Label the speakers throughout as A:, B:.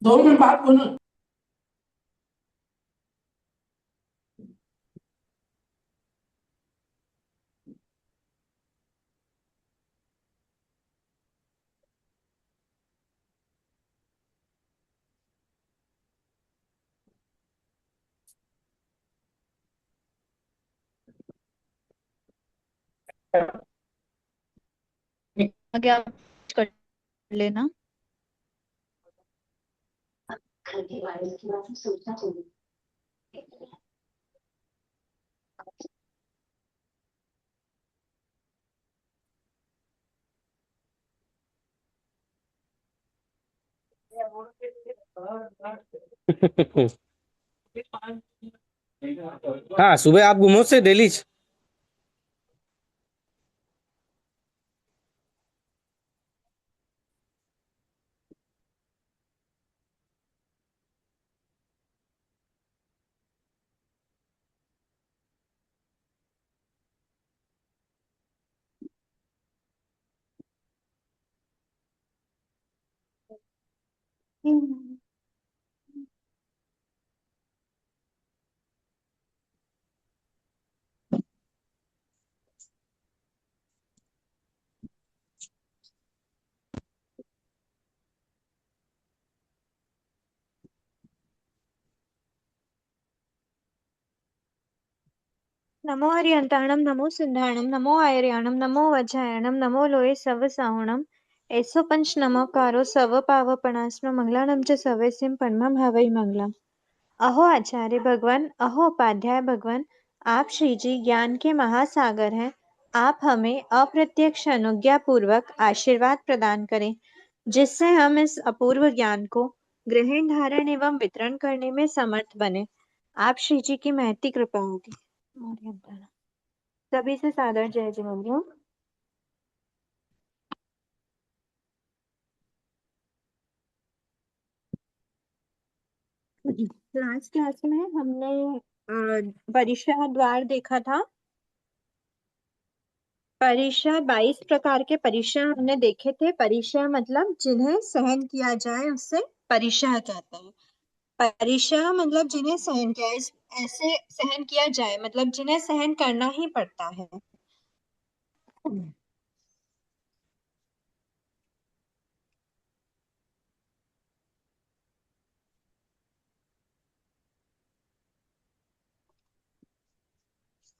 A: दो मिनट बात बोलो।
B: आगे आप कर लेना।
C: हाँ, सुबह आप घूमो से दिल्ली
D: नमो हरियंताणम नमो सिंधाणम नमो आयर्याणम नमो वज्रायणम नमो लोये सव साहुणम ऐसो पंच नमोकारो सव पावपणास्म मंगलानम च सवेसिम परमं भावै मंगलम। अहो आचार्य भगवान, अहो उपाध्याय भगवान, आप श्री जी ज्ञान के महासागर हैं। आप हमें अप्रत्यक्ष अनुज्ञा पूर्वक आशीर्वाद प्रदान करें, जिससे हम इस अपूर्व ज्ञान को ग्रहण धारण एवं वितरण करने में समर्थ बने। आप श्री जी की महती कृपा होगी। सभी से सादर जय जय। लास्ट क्लास में हमने परीक्षा द्वार देखा था। परीक्षा 22 प्रकार के परीक्षा हमने देखे थे। परीक्षा मतलब जिन्हें सहन किया जाए उससे परीक्षा कहते हैं। परीक्षा मतलब जिन्हें सहन किया ऐसे सहन किया जाए मतलब जिन्हें सहन करना ही पड़ता है।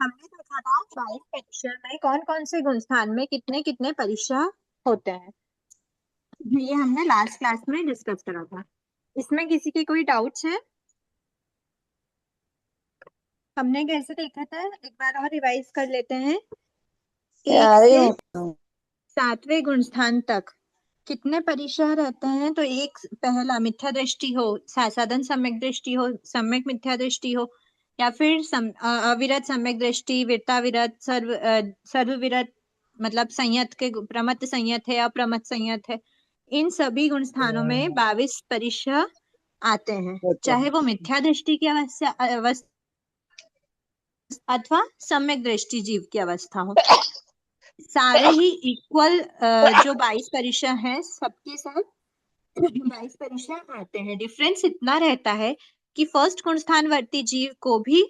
D: हमने देखा था 22 परीक्षा में कौन कौन से गुण स्थान में कितने कितने परीक्षा होते हैं। ये हमने लास्ट क्लास में डिस्कस करा था। इसमें किसी के कोई डाउट्स हैं? हमने कैसे देखा था, एक बार और रिवाइज कर लेते हैं। एक से 7वें गुण स्थान तक कितने परिसर रहते हैं? तो एक पहला मिथ्या दृष्टि हो, साधन सम्यक दृष्टि हो, सम्यक मिथ्या दृष्टि हो, या फिर अविरत सम्यक दृष्टि, विरताविरत, सर्वविरत मतलब संयत के प्रमत्त संयत है, अप्रमत्त संयत है। इन सभी गुण स्थानों में 22 परिसर आते हैं, चाहे वो मिथ्या दृष्टि की अवस्था अथवा सम्यक दृष्टि जीव की अवस्था हो। सारे ही इक्वल जो 22 परीक्षा है सबके साथ 22 परीक्षा आते हैं। डिफरेंस इतना रहता है कि फर्स्ट गुण स्थानवर्ती जीव को भी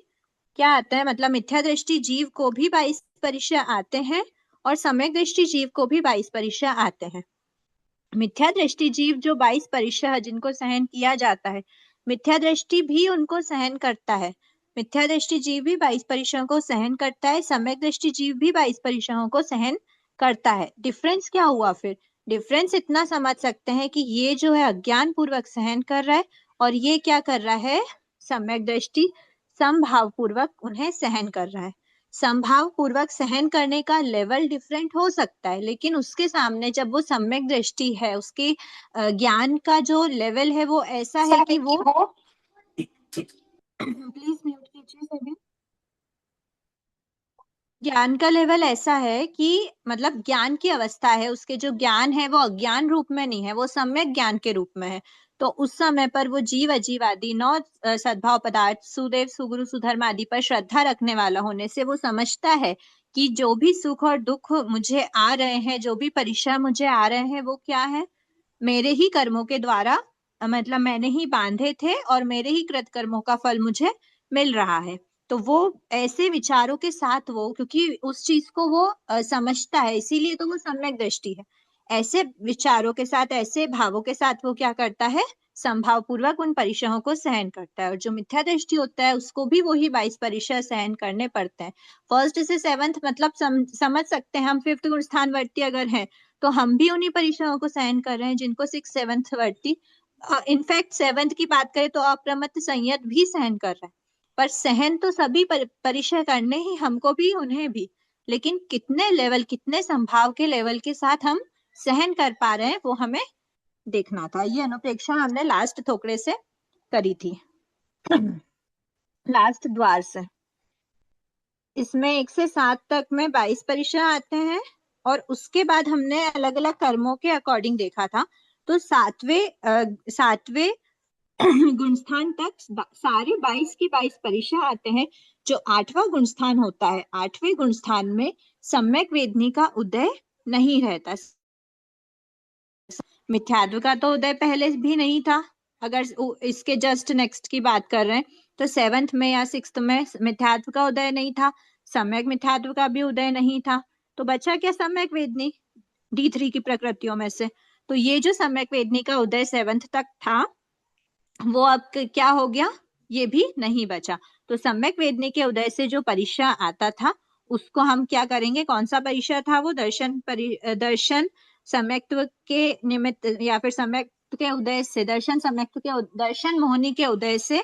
D: क्या आता है, मतलब मिथ्या दृष्टि जीव को भी 22 परीक्षा आते हैं और सम्यक दृष्टि जीव को भी 22 परीक्षा आते हैं। मिथ्या दृष्टि जीव जो 22 परीक्षा है जिनको सहन किया जाता है, मिथ्या दृष्टि भी उनको सहन करता है। मिथ्या दृष्टि जीव भी 22 परीक्षाओं को सहन करता है, सम्यक दृष्टि जीव भी 22 परीक्षाओं को सहन करता है। डिफरेंस क्या हुआ फिर? डिफरेंस इतना समझ सकते हैं कि ये जो है अज्ञान पूर्वक सहन कर रहा है और ये क्या कर रहा है, सम्यक दृष्टि समभाव पूर्वक उन्हें सहन कर रहा है। समभाव पूर्वक सहन करने का लेवल डिफरेंट हो सकता है, लेकिन उसके सामने जब वो सम्यक दृष्टि है, उसके ज्ञान का जो लेवल है वो ऐसा है कि वो प्लीज म्यूट कीजिए सभी। ज्ञान का लेवल ऐसा है कि मतलब ज्ञान की अवस्था है, उसके जो ज्ञान है वो अज्ञान रूप में नहीं है, वो सम्यक ज्ञान के रूप में है। तो उस समय पर वो जीव अजीव आदि नौ सद्भाव पदार्थ, सुदेव सुगुरु सुधर्म आदि पर श्रद्धा रखने वाला होने से वो समझता है कि जो भी सुख और दुख मुझे आ रहे हैं, जो भी परीक्षा मुझे आ रहे हैं, वो क्या है, मेरे ही कर्मों के द्वारा, मतलब मैंने ही बांधे थे और मेरे ही कृत कर्मों का फल मुझे मिल रहा है। तो वो ऐसे विचारों के साथ, वो क्योंकि उस चीज को वो समझता है, इसीलिए तो वो सम्यक दृष्टि है। ऐसे विचारों के साथ, ऐसे भावों के साथ वो क्या करता है, संभाव पूर्वक उन परिचयों को सहन करता है। और जो मिथ्या दृष्टि होता है उसको भी वही 22 परिचय सहन करने पड़ते हैं। फर्स्ट से सेवंथ मतलब समझ सकते हैं हम, फिफ्थ गुण स्थान वर्ती अगर है तो हम भी उन्हीं परिचयों को सहन कर रहे हैं जिनको सिक्स सेवंथ वर्ती, इनफैक्ट सेवंथ की बात करें तो अप्रमत्त संयत भी सहन कर रहा है। पर सहन तो सभी परिचय करने ही, हमको भी उन्हें भी, लेकिन कितने लेवल, कितने संभाव के लेवल के साथ हम सहन कर पा रहे हैं वो हमें देखना था। ये अनुप्रेक्षा हमने लास्ट थोकड़े से करी थी, लास्ट द्वार से। इसमें 1 से 7 तक में 22 परिचय आते हैं, और उसके बाद हमने अलग अलग कर्मों के अकॉर्डिंग देखा था। तो सातवें गुणस्थान तक सारे 22 की 22 परिचय आते हैं। जो 8वां गुणस्थान होता है, 8वें गुणस्थान में सम्यक वेदनी का उदय नहीं रहता। मिथ्यात्व का तो उदय पहले भी नहीं था। अगर इसके जस्ट नेक्स्ट की बात कर रहे हैं तो 7th में या 6th में मिथ्यात्व का उदय नहीं था, सम्यक मिथ्यात्व का भी उदय नहीं था। तो बचा क्या, सम्यक वेदनी D3 की प्रकृतियों में से। तो ये जो सम्यक वेदनी का उदय 7th तक था, वो अब क्या हो गया, ये भी नहीं बचा। तो सम्यक वेदनी के उदय से जो परिचय आता था उसको हम क्या करेंगे, कौन सा परिचय था वो, दर्शन सम्यक्त्व के निमित्त, या फिर सम्यक्त्व के उदय से, दर्शन सम्यक्त्व के दर्शन मोहिनी के उदय से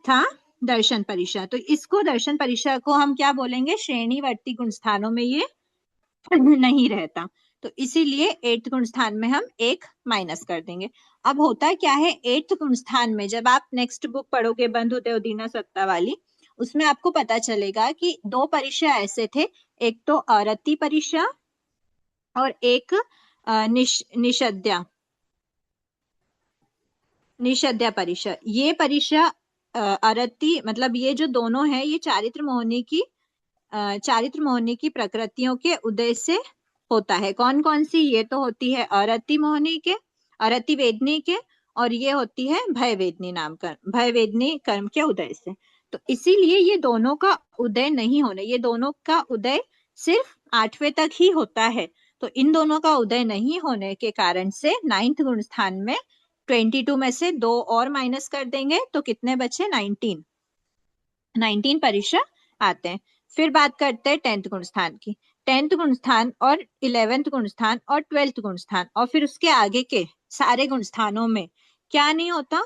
D: था दर्शन परिचय। तो इसको दर्शन परिचय को हम क्या बोलेंगे, श्रेणीवर्ती गुण स्थानों में ये नहीं रहता। तो इसीलिए 8th गुण स्थान में हम 1 माइनस कर देंगे। अब होता क्या है 8th गुण स्थान में, जब आप नेक्स्ट बुक पढ़ोगे बंधुदेव दीना सत्ता वाली, उसमें आपको पता चलेगा कि 2 परिचय ऐसे थे, एक तो अरति परिचय और एक निषद्या परिचय। ये परिचय अरति मतलब ये जो दोनों है, ये चारित्र मोहिनी की प्रकृतियों के उदय से होता है। कौन कौन सी, ये तो होती है अरति मोहिनी के, अरति वेदनी के, और ये होती है भय वेदनी भय वेदनी कर्म के उदय से। तो इसीलिए ये दोनों का उदय नहीं होने, ये दोनों का उदय सिर्फ 8वें तक ही होता है। तो इन दोनों का उदय नहीं होने के कारण से 9th गुण स्थान में 22 में से 2 और माइनस कर देंगे तो कितने बचे, 19 परिचय आते हैं। फिर बात करते हैं 10th गुण स्थान की। 10th गुण स्थान और 11th गुण स्थान और 12th गुण स्थान, और फिर उसके आगे के सारे गुण स्थानों में क्या नहीं होता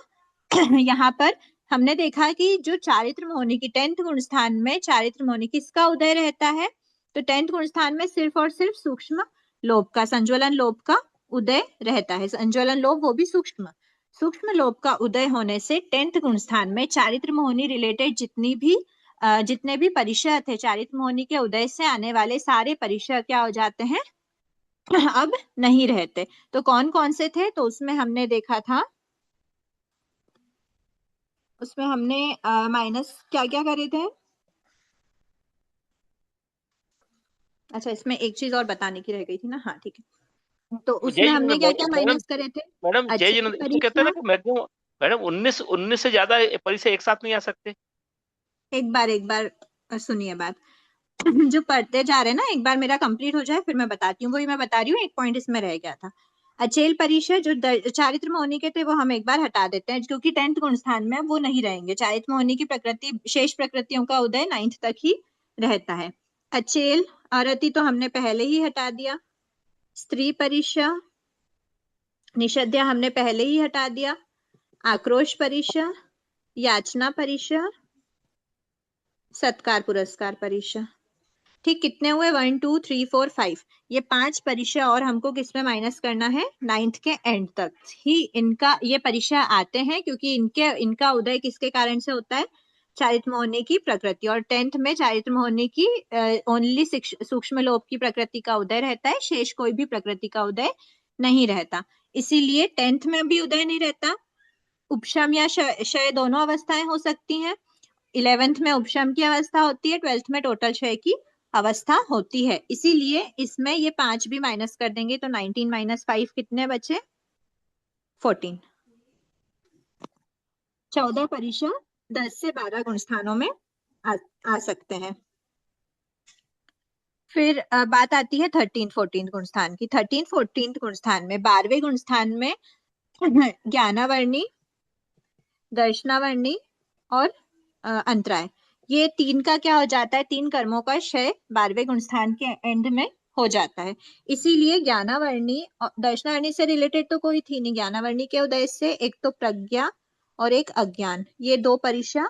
D: यहाँ पर हमने देखा कि जो चारित्र मोहिनी की 10th गुण स्थान में चारित्र मोहिनी किसका उदय रहता है, तो 10th गुण स्थान में सिर्फ और सिर्फ सूक्ष्म लोभ का, संज्वलन लोभ का उदय रहता है। संज्वलन लोभ वो भी सूक्ष्म लोभ का उदय होने से 10th गुण स्थान में चारित्र मोहिनी रिलेटेड जितने भी परिचय थे, चारित्र मोहिनी के उदय से आने वाले सारे परिचय क्या हो जाते हैं अब नहीं रहते। तो कौन कौन से थे, तो उसमें हमने देखा था, उसमें हमने माइनस क्या क्या करे थे। अच्छा, इसमें एक चीज और बताने की रह गई थी ना, हाँ ठीक है। तो उसमें
A: जय
D: हमने क्या क्या
A: मैडम,
D: माइनस करे थे,
A: मैडम जय
D: अच्छे
A: जिनेंद्र कहते हैं
D: परीक्षा।
A: ना कि मैक्सिमम, मैडम 19 से ज्यादा परिचय एक साथ नहीं आ सकते।
D: एक बार सुनिए बात जो पढ़ते जा रहे हैं ना, एक बार मेरा कंप्लीट हो जाए फिर मैं बताती हूँ, वही मैं बता रही हूँ, एक पॉइंट इसमें रह गया था। अचेल परिचय जो चारित्र मोहिनी के थे वो हम एक बार हटा देते हैं, क्योंकि 10th गुण स्थान में वो नहीं रहेंगे। चारित्र मोहिनी की प्रकृति, शेष प्रकृतियों का उदय 9th तक ही रहता है। अचेल आरती तो हमने पहले ही हटा दिया। स्त्री परिचय, निषद्या हमने पहले ही हटा दिया। आक्रोश परिचय, याचना परिचय, सत्कार पुरस्कार परीक्षा। ठीक, कितने हुए? 1 2 3 4 5। ये 5 परीक्षा और हमको किस में माइनस करना है? 9th के एंड तक ही इनका ये परीक्षा आते हैं, क्योंकि इनका उदय किसके कारण से होता है? चारित्र्य होने की प्रकृति। और 10th में चारित्र्य होने की ओनली सूक्ष्म लोभ की प्रकृति का उदय रहता है, शेष कोई भी प्रकृति का उदय नहीं रहता। इसीलिए 10th में भी उदय नहीं रहता। उपशम या क्षय दोनों अवस्थाएं हो सकती हैं। 11th में उपशम की अवस्था होती है, 12th में टोटल क्षय की अवस्था होती है। इसीलिए इसमें ये 5 भी माइनस कर देंगे तो 19 माइनस 5 कितने बचे? 14। 14 परीक्षा 10 से 12 गुण स्थानों में आ सकते हैं। फिर बात आती है 13 14 गुण स्थान की। 13 14 गुण स्थान में 12वें गुण स्थान में ज्ञानावर्णी, दर्शनावर्णी और अंतराय, ये तीन का क्या हो जाता है? 3 कर्मों का क्षय 12वें गुण स्थान के एंड में हो जाता है। इसीलिए ज्ञानावर्णी और दर्शनावर्णी से रिलेटेड तो कोई थी नहीं। ज्ञानावर्णी के उदय से एक तो प्रज्ञा और एक अज्ञान, ये 2 परीक्षा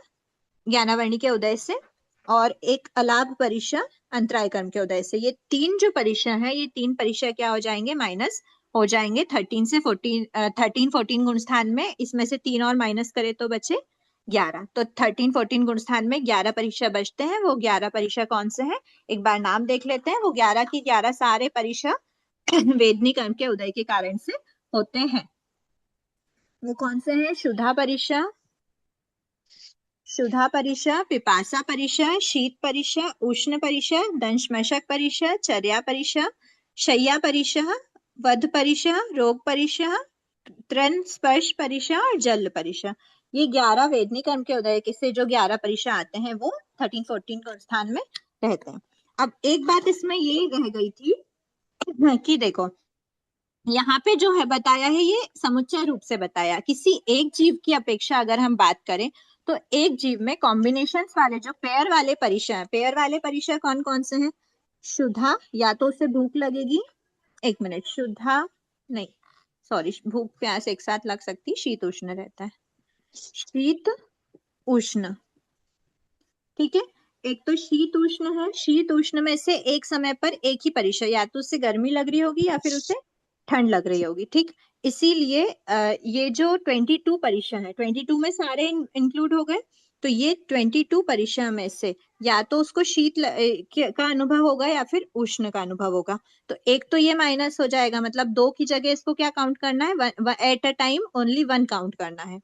D: ज्ञानावर्णी के उदय से, और एक अलाभ परीक्षा अंतराय कर्म के उदय से। ये 3 जो परीक्षा है, ये 3 परीक्षा क्या हो जाएंगे? माइनस हो जाएंगे 13 से 14 13 14 गुण स्थान में। इसमें से 3 और माइनस करे तो बचे 11। तो 13 14 गुण स्थान में 11 परीक्षा बचते हैं। वो 11 परीक्षा कौन से हैं? एक बार नाम देख लेते हैं। वो 11 की 11 सारे परीक्षा वेदनी कर्म के उदय के कारण से होते हैं। वो कौन से हैं? शुद्धा परीक्षा, शुद्धा परीक्षा, पिपासा परीक्षा, शीत परीक्षा, उष्ण परीक्षा, दंशमशक परीक्षा, चर्या परीक्षा, शय्या परीक्षा, वध परीक्षा, रोग परीक्षा, तृण स्पर्श परीक्षा और जल परीक्षा। ये 11 वेदनी कर्म के उदय के से जो 11 परीक्षा आते हैं वो 13 14 गुण स्थान में रहते हैं। अब एक बात इसमें ये रह गई थी कि देखो यहाँ पे जो है बताया है, ये समुच्चय रूप से बताया। किसी एक जीव की अपेक्षा अगर हम बात करें तो एक जीव में कॉम्बिनेशन वाले जो पेयर वाले परीक्षा है, पेयर वाले परीक्षा कौन कौन से हैं? शुद्धा, या तो उसे भूख लगेगी, 1 मिनट, शुद्धा नहीं, सॉरी, भूख प्यास एक साथ लग सकती, शीत उष्ण रहता है, शीत उष्ण, ठीक है। एक तो शीत उष्ण है, शीत उष्ण में से एक समय पर एक ही परीक्षा, या तो उसे गर्मी लग रही होगी या फिर उसे ठंड लग रही होगी, ठीक। इसीलिए ये जो 22 परीक्षा है, 22 में सारे इंक्लूड हो गए, तो ये 22 परीक्षा में से या तो उसको शीत का अनुभव होगा या फिर उष्ण का अनुभव होगा। तो एक तो ये माइनस हो जाएगा, मतलब 2 की जगह इसको क्या काउंट करना है? At a time only 1 count करना है।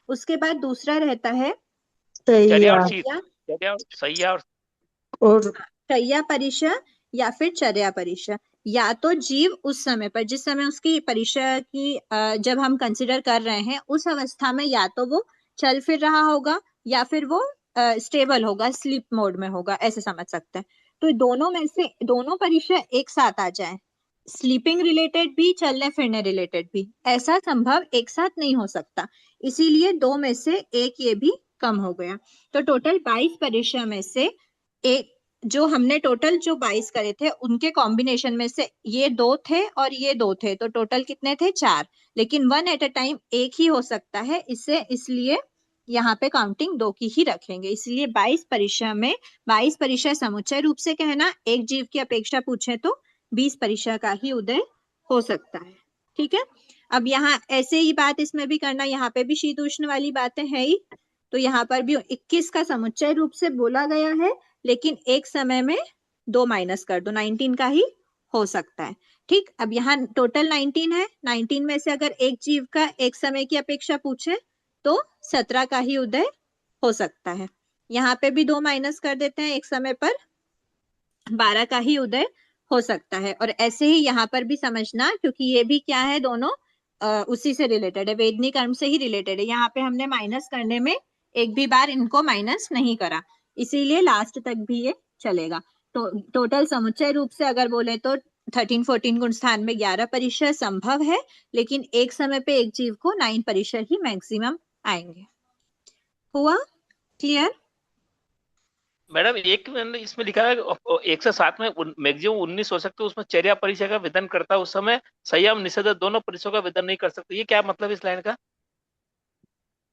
D: उसके बाद दूसरा रहता है
A: चर्या और
B: सैया
A: शीत,
D: क्या?
A: सैया
B: और
D: शय्या परीक्षा या फिर चर्या परीक्षा। या तो जीव उस समय पर, जिस समय उसकी परीक्षा की जब हम कंसिडर कर रहे हैं, उस अवस्था में या तो वो चल फिर रहा होगा या फिर वो स्टेबल होगा, स्लीप मोड में होगा, ऐसे समझ सकते हैं। तो दोनों में से दोनों परीक्षा एक साथ आ जाए, स्लीपिंग रिलेटेड भी, चलने फिरने रिलेटेड भी, ऐसा संभव एक साथ नहीं हो सकता। इसीलिए 2 में से एक ये भी कम हो गया। तो टोटल 22 परीक्षा में से एक, जो हमने टोटल जो 22 करे थे उनके कॉम्बिनेशन में से ये 2 थे और ये 2 थे, तो टोटल कितने थे? 4। लेकिन 1 एट अ टाइम एक ही हो सकता है, इससे इसलिए यहाँ पे काउंटिंग 2 की ही रखेंगे। इसलिए 22 परीक्षा में 22 परीक्षा समुच्चय रूप से कहना, एक जीव की अपेक्षा पूछे तो 20 परीक्षा का ही उदय हो सकता है, ठीक है। अब यहाँ ऐसे ही बात इसमें भी करना, यहाँ पे भी शीत उष्ण वाली बातें है ही, तो यहाँ पर भी 21 का समुच्चय रूप से बोला गया है, लेकिन एक समय में 2 माइनस कर दो, 19 का ही हो सकता है, ठीक। अब यहाँ टोटल 19 है, 19 में से अगर एक जीव का एक समय की अपेक्षा पूछे तो 17 का ही उदय हो सकता है। यहाँ पे भी 2 माइनस कर देते हैं, एक समय पर 12 का ही उदय हो सकता है। और ऐसे ही यहाँ पर भी समझना, क्योंकि ये भी क्या है, दोनों उसी से रिलेटेड है, वेदनी कर्म से ही रिलेटेड है। यहाँ पे हमने माइनस करने में एक भी बार इनको माइनस नहीं करा, इसीलिए लास्ट तक भी ये चलेगा। तो टोटल समुच्चय रूप से अगर बोले तो 13 14 गुण स्थान में 11 परीक्षा संभव है, लेकिन एक समय पे एक जीव को 9 परीक्षा ही मैक्सिमम आएंगे। हुआ क्लियर?
A: मैडम, एक मैंने इसमें लिखा है 107 में मैक्सिमम 19 हो सकते, उसमें चर्या परीक्षा का विधान करता है, उस समय संयम निषेध दोनों परीक्षाओं का विधान नहीं कर सकते। ये क्या मतलब इस लाइन का?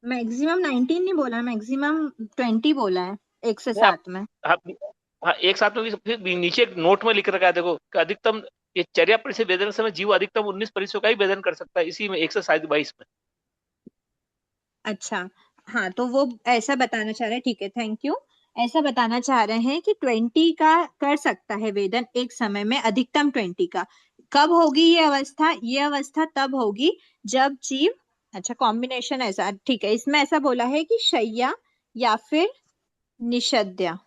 D: मैक्सिमम 19 नहीं बोला, मैक्सिमम 20 बोला है।
A: नहीं आप
D: 107 में।
A: हाँ, हाँ एक साथ में भी फिर नीचे एक नोट में लिख रखा है देखो कि अधिकतम ये चर्या परिषद वेदन समय जीव अधिकतम 19 परिसरों का ही वेदन कर सकता है, इसी में 122 में।
D: अच्छा, हाँ तो वो ऐसा बताना चाह रहे हैं, ठीक है, थैंक यू। ऐसा बताना चाह रहे हैं कि 20 का कर सकता है वेदन एक समय में, अधिकतम 20 का। कब होगी ये अवस्था? ये अवस्था तब होगी जब जीव, अच्छा कॉम्बिनेशन ऐसा, ठीक है, इसमें ऐसा बोला है कि शैया या फिर निषद्या,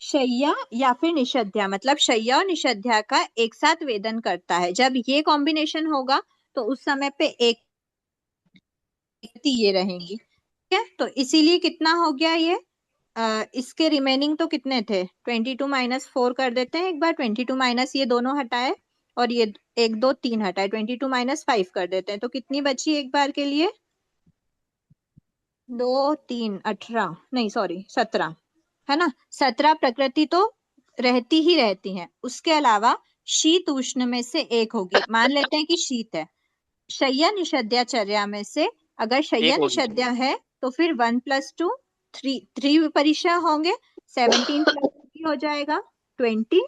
D: शैया या फिर निषद्या, मतलब शैया और निषद्या का एक साथ वेदन करता है। जब ये कॉम्बिनेशन होगा तो उस समय पे एक ये रहेंगी, ठीक है। तो इसीलिए कितना हो गया ये, इसके रिमेनिंग तो कितने थे, 22 माइनस 4 कर देते हैं एक बार, 22 माइनस ये दोनों हटाए और ये 1 2 3 हटाए, 22 माइनस 5 कर देते हैं, तो कितनी बची एक बार के लिए, 2 3 18, नहीं सॉरी 17, है ना। 17 प्रकृति तो रहती ही रहती है, उसके अलावा शीत उष्ण में से एक होगी, मान लेते हैं कि शीत है। शय्या निषद्याचर्या में से अगर शय्या
A: एक होगी।
D: निषद्या है तो फिर 1 + 2 3 परिचय होंगे, 17 + 3 हो जाएगा 20,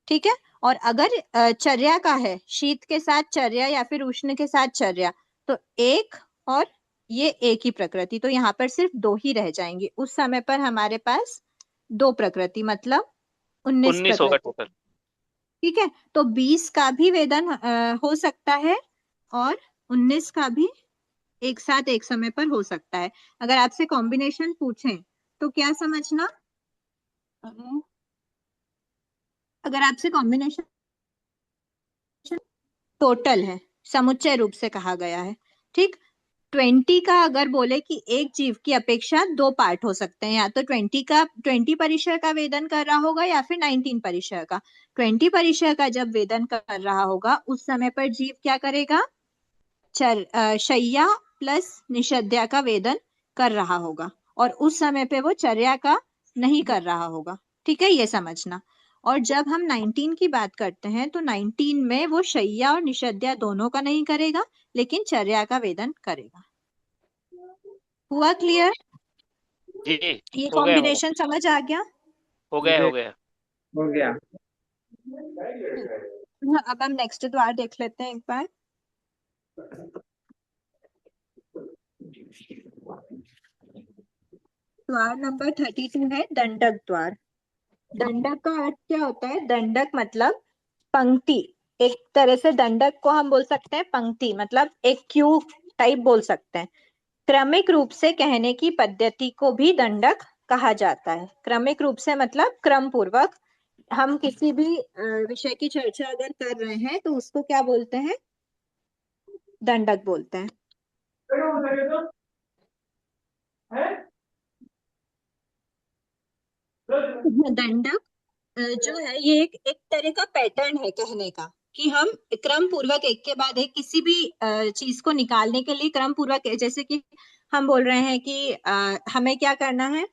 D: ठीक है। और अगर चर्या का है, शीत के साथ चर्या या फिर उष्ण के साथ चर्या, तो एक और ये एक ही प्रकृति, तो यहाँ पर सिर्फ 2 ही रह जाएंगी। उस समय पर हमारे पास 2 प्रकृति, मतलब 19
A: 19 होगा
D: प्रकृति,
A: टोटल।
D: ठीक है। तो 20 का भी वेदन हो सकता है और 19 का भी एक साथ एक समय पर हो सकता है। अगर आपसे कॉम्बिनेशन पूछें तो क्या समझना, अगर आपसे कॉम्बिनेशन टोटल है, समुच्चय रूप से कहा गया है, ठीक। 20 का अगर बोले कि एक जीव की अपेक्षा 2 पार्ट हो सकते हैं, या तो 20 परिचय का वेदन कर रहा होगा या फिर 19 परिचय का। 20 परिचय का जब वेदन कर रहा होगा उस समय पर जीव क्या करेगा, शय्या प्लस निषद्या का वेदन कर रहा होगा, और उस समय पे वो चर्या का नहीं कर रहा होगा, ठीक है, ये समझना। और जब हम 19 की बात करते हैं तो 19 में वो शय्या और निषद्या दोनों का नहीं करेगा, लेकिन चर्या का वेदन करेगा। हुआ क्लियर?
A: जी
D: ये
A: हो गया मैडम।
D: कॉम्बिनेशन समझ आ गया?
A: हो गया हो गया।
C: हो गया।
D: अब हम नेक्स्ट द्वार देख लेते हैं एक बार। द्वार नंबर 32 है दंडक द्वार। दंडक का अर्थ क्या होता है? दंडक मतलब पंक्ति, एक तरह से दंडक को हम बोल सकते हैं पंक्ति, मतलब एक क्यू टाइप बोल सकते हैं। क्रमिक रूप से कहने की पद्धति को भी दंडक कहा जाता है। क्रमिक रूप से मतलब क्रम पूर्वक, हम किसी भी विषय की चर्चा अगर कर रहे हैं तो उसको क्या बोलते हैं, दंडक बोलते हैं। दंडक जो है ये एक तरह का पैटर्न है कहने का, कि हम क्रम पूर्वक एक के बाद एक किसी भी चीज को निकालने के लिए क्रम पूर्वक, जैसे कि हम बोल रहे हैं कि हमें क्या करना है,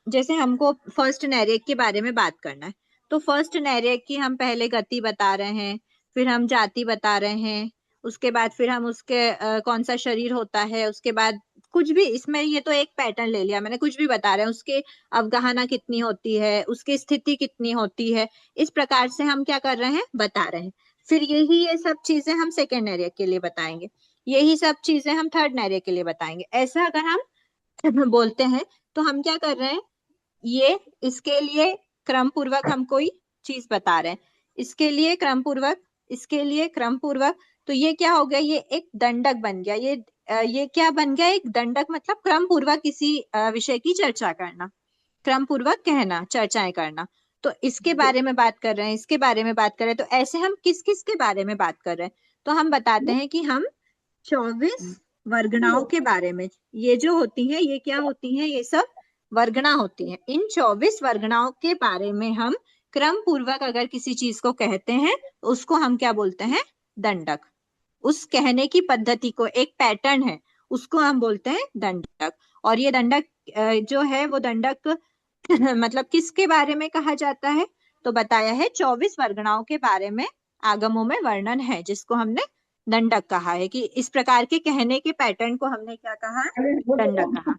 D: जैसे हमको फर्स्ट नैरेक के बारे में बात करना है, तो फर्स्ट नैरेक की हम पहले गति बता रहे हैं, फिर हम जाति बता रहे हैं, उसके बाद फिर हम उसके कौन सा शरीर होता है, उसके बाद कुछ भी, इसमें ये तो एक पैटर्न ले लिया मैंने, कुछ भी बता रहे हैं, उसके अवगाहना कितनी होती है, उसकी स्थिति कितनी होती है, इस प्रकार से हम क्या कर रहे हैं, बता रहे हैं। फिर ये सब चीजें हम सेकेंड नैरेक के लिए बताएंगे, यही सब चीजें हम थर्ड नैरेक के लिए बताएंगे। ऐसा अगर हम बोलते हैं तो हम क्या कर रहे हैं, ये इसके लिए क्रम पूर्वक हम कोई चीज बता रहे हैं, इसके लिए क्रम पूर्वक, इसके लिए क्रम पूर्वक, तो ये क्या हो गया, ये एक दंडक बन गया। ये क्या बन गया, एक दंडक, मतलब क्रम पूर्वक किसी विषय की चर्चा करना, क्रम पूर्वक कहना, चर्चाएं करना। तो इसके बारे में बात कर रहे हैं, इसके बारे में बात कर रहे हैं, तो ऐसे हम किस किस के बारे में बात कर रहे हैं, तो हम बताते हैं कि हम 24 वर्गणाओं के बारे में, ये जो होती है ये क्या होती है, ये सब वर्गणा होती है। इन 24 वर्गणाओं के बारे में हम क्रम पूर्वक अगर किसी चीज को कहते हैं उसको हम क्या बोलते हैं, दंडक। उस कहने की पद्धति को, एक पैटर्न है, उसको हम बोलते हैं दंडक। और ये दंडक जो है वो दंडक मतलब किसके बारे में कहा जाता है, तो बताया है 24 वर्गणाओं के बारे में आगमों में वर्णन है, जिसको हमने दंडक कहा है, कि इस प्रकार के कहने के पैटर्न को हमने क्या कहा, दंडक कहा।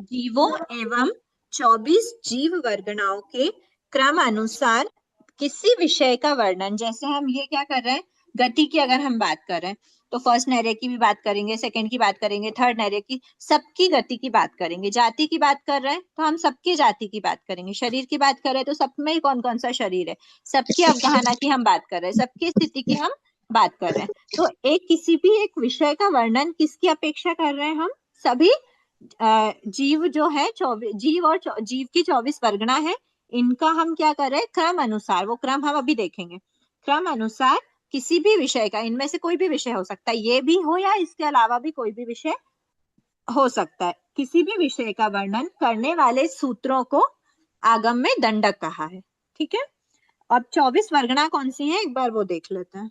D: जीवों एवं 24 जीव वर्गनाओं के क्रम अनुसार किसी विषय का वर्णन, जैसे हम ये क्या कर रहे हैं, गति की अगर हम बात कर रहे हैं तो फर्स्ट नैरेक की भी बात करेंगे, सेकंड की बात करेंगे, थर्ड नैरेक की, सबकी गति की बात करेंगे। जाति की बात कर रहे हैं तो हम सबकी जाति की बात करेंगे। शरीर की बात कर रहे हैं तो सब में कौन कौन सा शरीर है, सबकी अवगाहना की हम बात कर रहे हैं, सबकी स्थिति की हम बात कर रहे हैं। तो एक किसी भी एक विषय का वर्णन किसकी अपेक्षा कर रहे हैं हम, सभी जीव जो है, जीव और जीव की 24 वर्गना है, इनका हम क्या कर रहे हैं, क्रम अनुसार, वो क्रम हम अभी देखेंगे, क्रम अनुसार किसी भी विषय का, इनमें से कोई भी विषय हो सकता है, ये भी हो या इसके अलावा भी कोई भी विषय हो सकता है, किसी भी विषय का वर्णन करने वाले सूत्रों को आगम में दंडक कहा है। ठीक है, अब 24 वर्गना कौन सी है, एक बार वो देख लेते हैं।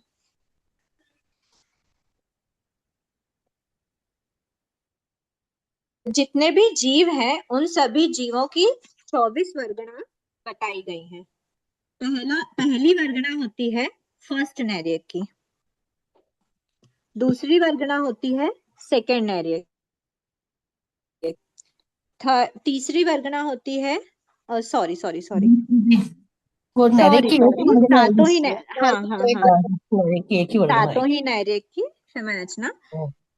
D: जितने भी जीव हैं उन सभी जीवों की 24 वर्गना बताई गई हैं। पहली वर्गना होती है फर्स्ट नैरेक की, दूसरी वर्गना होती है सेकेंड नैरेक, तीसरी वर्गना होती है, सॉरी सॉरी सॉरी
C: वो नैरेक की
D: सातों ही हाँ हाँ हाँ
C: नैरेक की एक ही वर्णना है।
D: सातों ही नैरेक की, क्षमा याचना।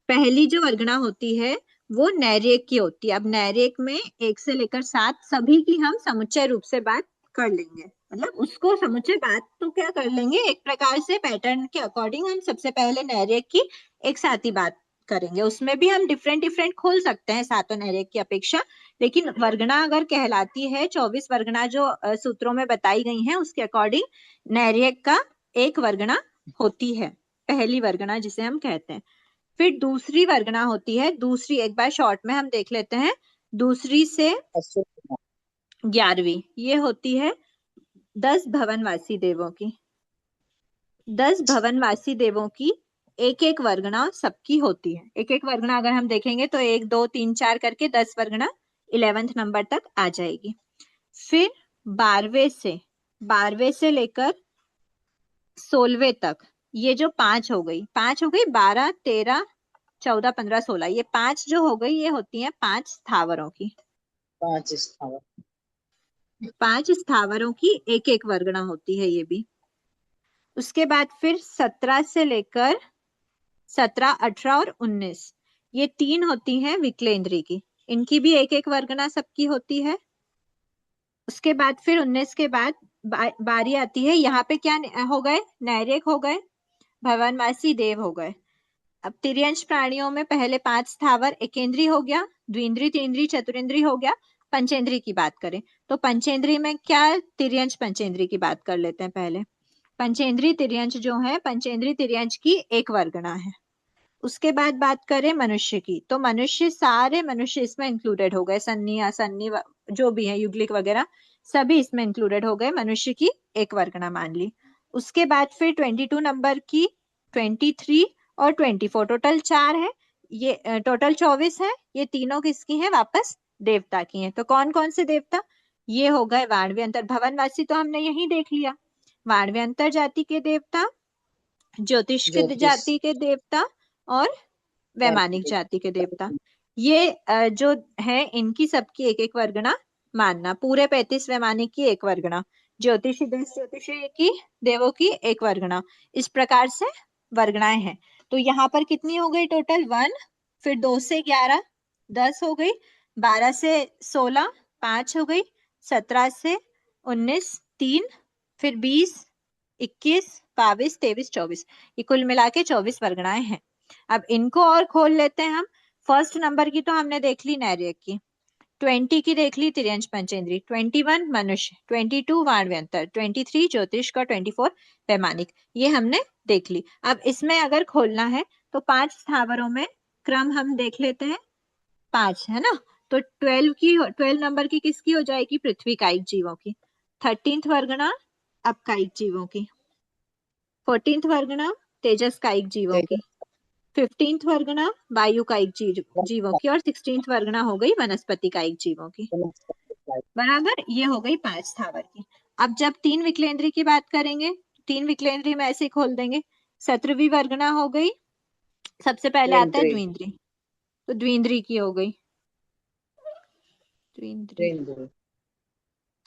D: पहली जो वर्गना होती है वो नैरेक की होती है। अब नैरेक में 1 से लेकर 7 सभी की हम समुच्चय रूप से बात कर लेंगे, मतलब उसको समुच्चय बात तो क्या कर लेंगे, एक प्रकार से पैटर्न के अकॉर्डिंग हम सबसे पहले नैरेक की एक साथ ही बात करेंगे। उसमें भी हम डिफरेंट डिफरेंट खोल सकते हैं सातों नैरेक की अपेक्षा, लेकिन वर्गना अगर कहलाती है, 24 वर्गना जो सूत्रों में बताई गई हैं उसके अकॉर्डिंग नैरेक का एक वर्गना होती है, पहली वर्गना जिसे हम कहते हैं। फिर दूसरी वर्गना होती है, दूसरी एक बार शॉर्ट में हम देख लेते हैं, दूसरी से 11वीं, ये होती है 10 भवनवासी देवों की। 10 भवनवासी देवों की एक एक वर्गना सबकी होती है। एक एक वर्गना अगर हम देखेंगे तो 1 2 3 4 करके 10 वर्गना 11वें नंबर तक आ जाएगी। फिर 12वें से लेकर 16वें तक, ये जो 5 हो गई, 12 13 14 15 16, ये 5 जो हो गई ये होती है 5 स्थावरों की। 5 स्थावरों की एक एक वर्गना होती है ये भी। उसके बाद फिर 17 से लेकर 17 18 और 19, ये 3 होती हैं विकलेंद्री की, इनकी भी एक एक वर्गना सबकी होती है। उसके बाद फिर 19 के बाद बारी आती है, यहाँ पे क्या हो गए, नैरेक हो गए, भवनवासी देव हो गए। अब तिर्यंश प्राणियों में पहले 5 स्थावर, एकेंद्री हो गया, द्विंद्री तीन्द्री चतुरिंद्री हो गया। पंचेंद्री की बात करें तो पंचेंद्री में क्या, तिर्यंश पंचेंद्री की बात कर लेते हैं पहले। पंचेंद्री तिर्यंश जो है, पंचेंद्री तिर्यंश की एक वर्गना है। उसके बाद बात करें मनुष्य की, तो मनुष्य, सारे मनुष्य इसमें इंक्लूडेड हो गए, सन्नी असन्नी जो भी है, युग्लिक वगैरह सभी इसमें इंक्लूडेड हो गए, मनुष्य की एक वर्गना मान ली। उसके बाद फिर 22 नंबर की, 23 और 24, टोटल 4 है, ये टोटल 24 है। ये तीनों किसकी हैं, वापस देवता की हैं। तो कौन कौन से देवता, ये हो गए वाणव्य अंतर भवनवासी, तो हमने यही देख लिया, वाणव्य अंतर जाति के देवता, ज्योतिष के जाति के देवता और वैमानिक जाति के देवता। ये जो है इनकी सबकी एक एक वर्गना मानना, पूरे 35 वैमानिक की एक वर्गना, ज्योतिषी 10 ज्योतिषी की देवों की एक वर्गना, इस प्रकार से वर्गनाएं हैं। तो यहाँ पर कितनी हो गई टोटल 1, फिर 2 से 11 10 हो गई, 12 से 16 5 हो गई, 17 से 19 3, फिर 20 21 22 23 24, ये कुल मिला के 24 वर्गनाएं हैं। अब इनको और खोल लेते हैं हम। फर्स्ट नंबर की तो हमने देख ली नैरेक की, 20 की देख ली तिर्यंश पंचेंद्री, 21 मनुष्य, 22 वाणव्यंतर, 23 ज्योतिष का, 24 वैमानिक, ये हमने देख ली। अब इसमें अगर खोलना है तो 5 स्थावरों में क्रम हम देख लेते हैं, 5 है ना, तो 12 नंबर की किसकी हो जाएगी, पृथ्वी कायिक जीवों की। 13th वर्गना अपकायिक जीवों की, 14th वर्गना तेजस कायिक जीवों की, 15th वर्गना वायु कायिक जीवों की, और 16th वर्गना हो गई वनस्पति कायिक जीवों की। बराबर, ये हो गई 5 स्थावर की। अब जब 3 विकलेंद्री की बात करेंगे, 3 विकलेंद्री में ऐसे खोल देंगे, 17वीं वर्गना हो गई, सबसे पहले आता है द्विंद्री, तो द्विंद्री की हो गई, द्विंद्री।